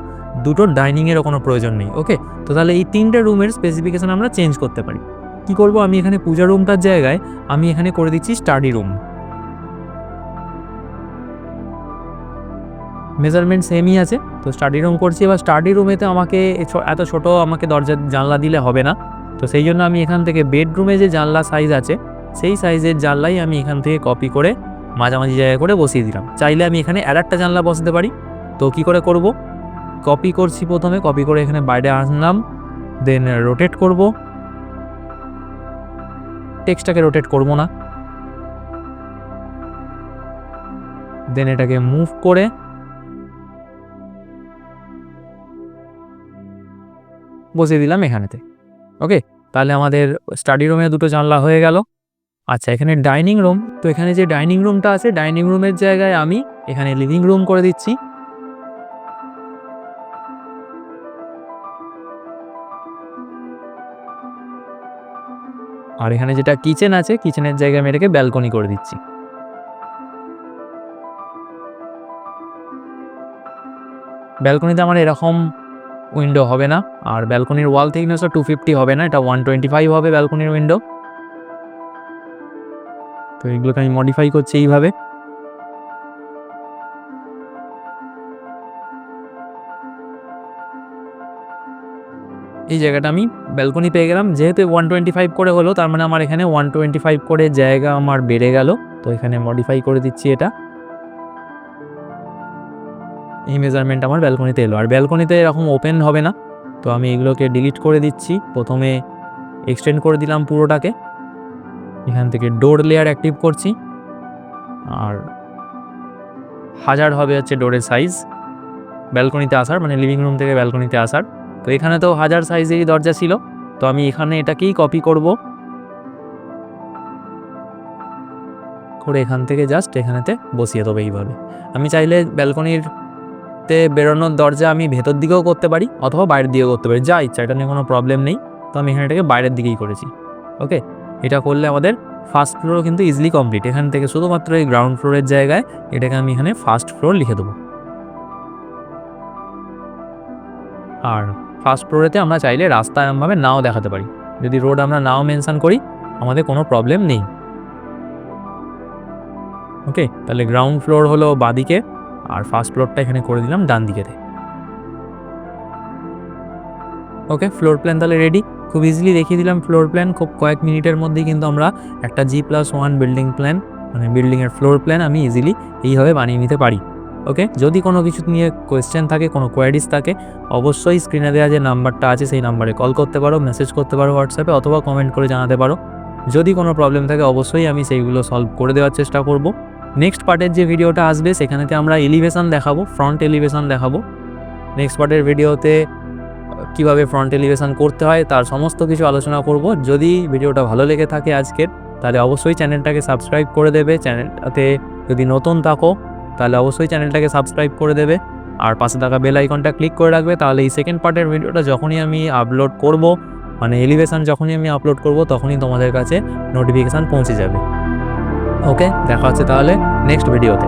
দুটো ডাইনিংয়েরও কোনো প্রয়োজন নেই। ওকে, তো তাহলে এই 3টে রুমের স্পেসিফিকেশান আমরা চেঞ্জ করতে পারি। কি করব, আমি এখানে পূজা রুমটার জায়গায় আমি এখানে করে দিচ্ছি স্টাডি রুম। মেজারমেন্ট সেমই আছে, তো স্টাডি রুম করছি। এবার স্টাডি রুমেতে আমাকে এত ছোট আমাকে দরজার জানলা দিলে হবে না, তো সেই জন্য আমি এখান থেকে বেডরুমে যে জানলা সাইজ আছে সেই সাইজের জানলাই আমি এখান থেকে কপি করে মাঝামাঝি জায়গায় করে বসিয়ে দিলাম। চাইলে আমি এখানে আরেকটা জানলা বসাতে পারি। তো কি করে করব, কপি করছি, প্রথমে কপি করে এখানে বাইরে আনলাম, দেন রোটেট করব। টেক্সটটাকে রোটেট করব না, দেন এটাকে মুভ করে বসিয়ে দিলাম এখানেতে। ওকে, তাহলে আমাদের স্টাডি রুমে দুটো জানলা হয়ে গেল। আচ্ছা, এখানে ডাইনিং রুম, তো এখানে যে ডাইনিং রুমটা আছে ডাইনিং রুমের জায়গায় আমি এখানে লিভিং রুম করে দিচ্ছি। আর এখানে যেটা কিচেন আছে কিচেনের জায়গায় আমি এটাকে ব্যালকনি করে দিচ্ছি। ব্যালকনিতে আমার এরকম উইন্ডো হবে না, আর ব্যালকনির ওয়াল থিকনেসও 250 হবে না, এটা 125 হবে ব্যালকনির উইন্ডো। তো এগুলোকে আমি মডিফাই করছি এইভাবে। এই জায়গাটা আমি ব্যালকনি পেয়ে গেলাম, যেহেতু 125 করে হলো তার মানে আমার এখানে 125 করে জায়গা আমার বেড়ে গেল। তো এখানে মডিফাই করে দিচ্ছি এটা, এই মেজারমেন্ট আমার ব্যালকনিতে এলো। আর ব্যালকনিতে এরকম ওপেন হবে না, তো আমি এগুলোকে ডিলিট করে দিচ্ছি। প্রথমে এক্সটেন্ড করে দিলাম পুরোটাকে, এখান থেকে ডোর লেয়ার অ্যাক্টিভ করছি, আর 1000 হবে হচ্ছে ডোরের সাইজ ব্যালকনিতে আসার, মানে লিভিং রুম থেকে ব্যালকনিতে আসার। তো এখানে তো 1000 সাইজেরই দরজা ছিল, তো আমি এখানে এটাকেই কপি করব করে এখান থেকে জাস্ট এখানেতে বসিয়ে দেবো এইভাবে। আমি চাইলে ব্যালকনিতে বেরোনোর দরজা আমি ভেতর দিকেও করতে পারি অথবা বাইরের দিকেও করতে পারি, যা ইচ্ছা, এটা নিয়ে কোনো প্রবলেম নেই। তো আমি এখানে এটাকে বাইরের দিকেই করেছি। ওকে, এটা করলে আমাদের ফার্স্ট ফ্লোর কিন্তু ইজিলি কমপ্লিট। এখান থেকে শুধুমাত্র এই গ্রাউন্ড ফ্লোরের জায়গায় এটাকে আমি এখানে ফার্স্ট ফ্লোর লিখে দেবো। আর ফার্স্ট ফ্লোরেতে আমরা চাইলে রাস্তা এমনভাবে নাও দেখাতে পারি, যদি রোড আমরা নাও মেনশন করি আমাদের কোনো প্রবলেম নেই। ওকে, তাহলে গ্রাউন্ড ফ্লোর হলো বাঁদিকে, আর ফার্স্ট ফ্লোরটা এখানে করে দিলাম ডান দিকেতে। ওকে, ফ্লোর প্ল্যান তাহলে রেডি। খুব ইজিলি দেখিয়ে দিলাম ফ্লোর প্ল্যান, খুব কয়েক মিনিটের মধ্যেই কিন্তু আমরা একটা G+1 বিল্ডিং প্ল্যান, মানে বিল্ডিংয়ের ফ্লোর প্ল্যান আমি ইজিলি এইভাবে বানিয়ে নিতে পারি। ওকে, যদি কোনো কিছু নিয়ে কোয়েশ্চেন থাকে, কোনো কোয়ারিজ থাকে, অবশ্যই স্ক্রিনে দেওয়া যে নাম্বারটা আছে সেই নাম্বারে কল করতে পারো, মেসেজ করতে পারো হোয়াটসঅ্যাপে, অথবা কমেন্ট করে জানাতে পারো। যদি কোনো প্রবলেম থাকে অবশ্যই আমি সেইগুলো সলভ করে দেওয়ার চেষ্টা করব। নেক্সট পার্টের যে ভিডিওটা আসবে সেখানেতে আমরা এলিভেশন দেখাবো, ফ্রন্ট এলিভেশন দেখাবো। নেক্সট পার্টের ভিডিওতে কীভাবে ফ্রন্ট এলিভেশন করতে হয় তার সমস্ত কিছু আলোচনা করব। যদি ভিডিওটা ভালো লেগে থাকে আজকের, তাহলে অবশ্যই চ্যানেলটাকে সাবস্ক্রাইব করে দেবে। চ্যানেলটাতে যদি নতুন থাকো তাহলে অবশ্যই চ্যানেলটাকে সাবস্ক্রাইব করে দেবে, আর পাশে থাকা বেল আইকনটা ক্লিক করে রাখবে। তাহলে এই সেকেন্ড পার্টের ভিডিওটা যখনই আমি আপলোড করব, মানে এলিভেশন যখনই আমি আপলোড করব, তখনই তোমাদের কাছে নোটিফিকেশান পৌঁছে যাবে। ওকে, দেখা হচ্ছে তাহলে নেক্সট ভিডিওতে।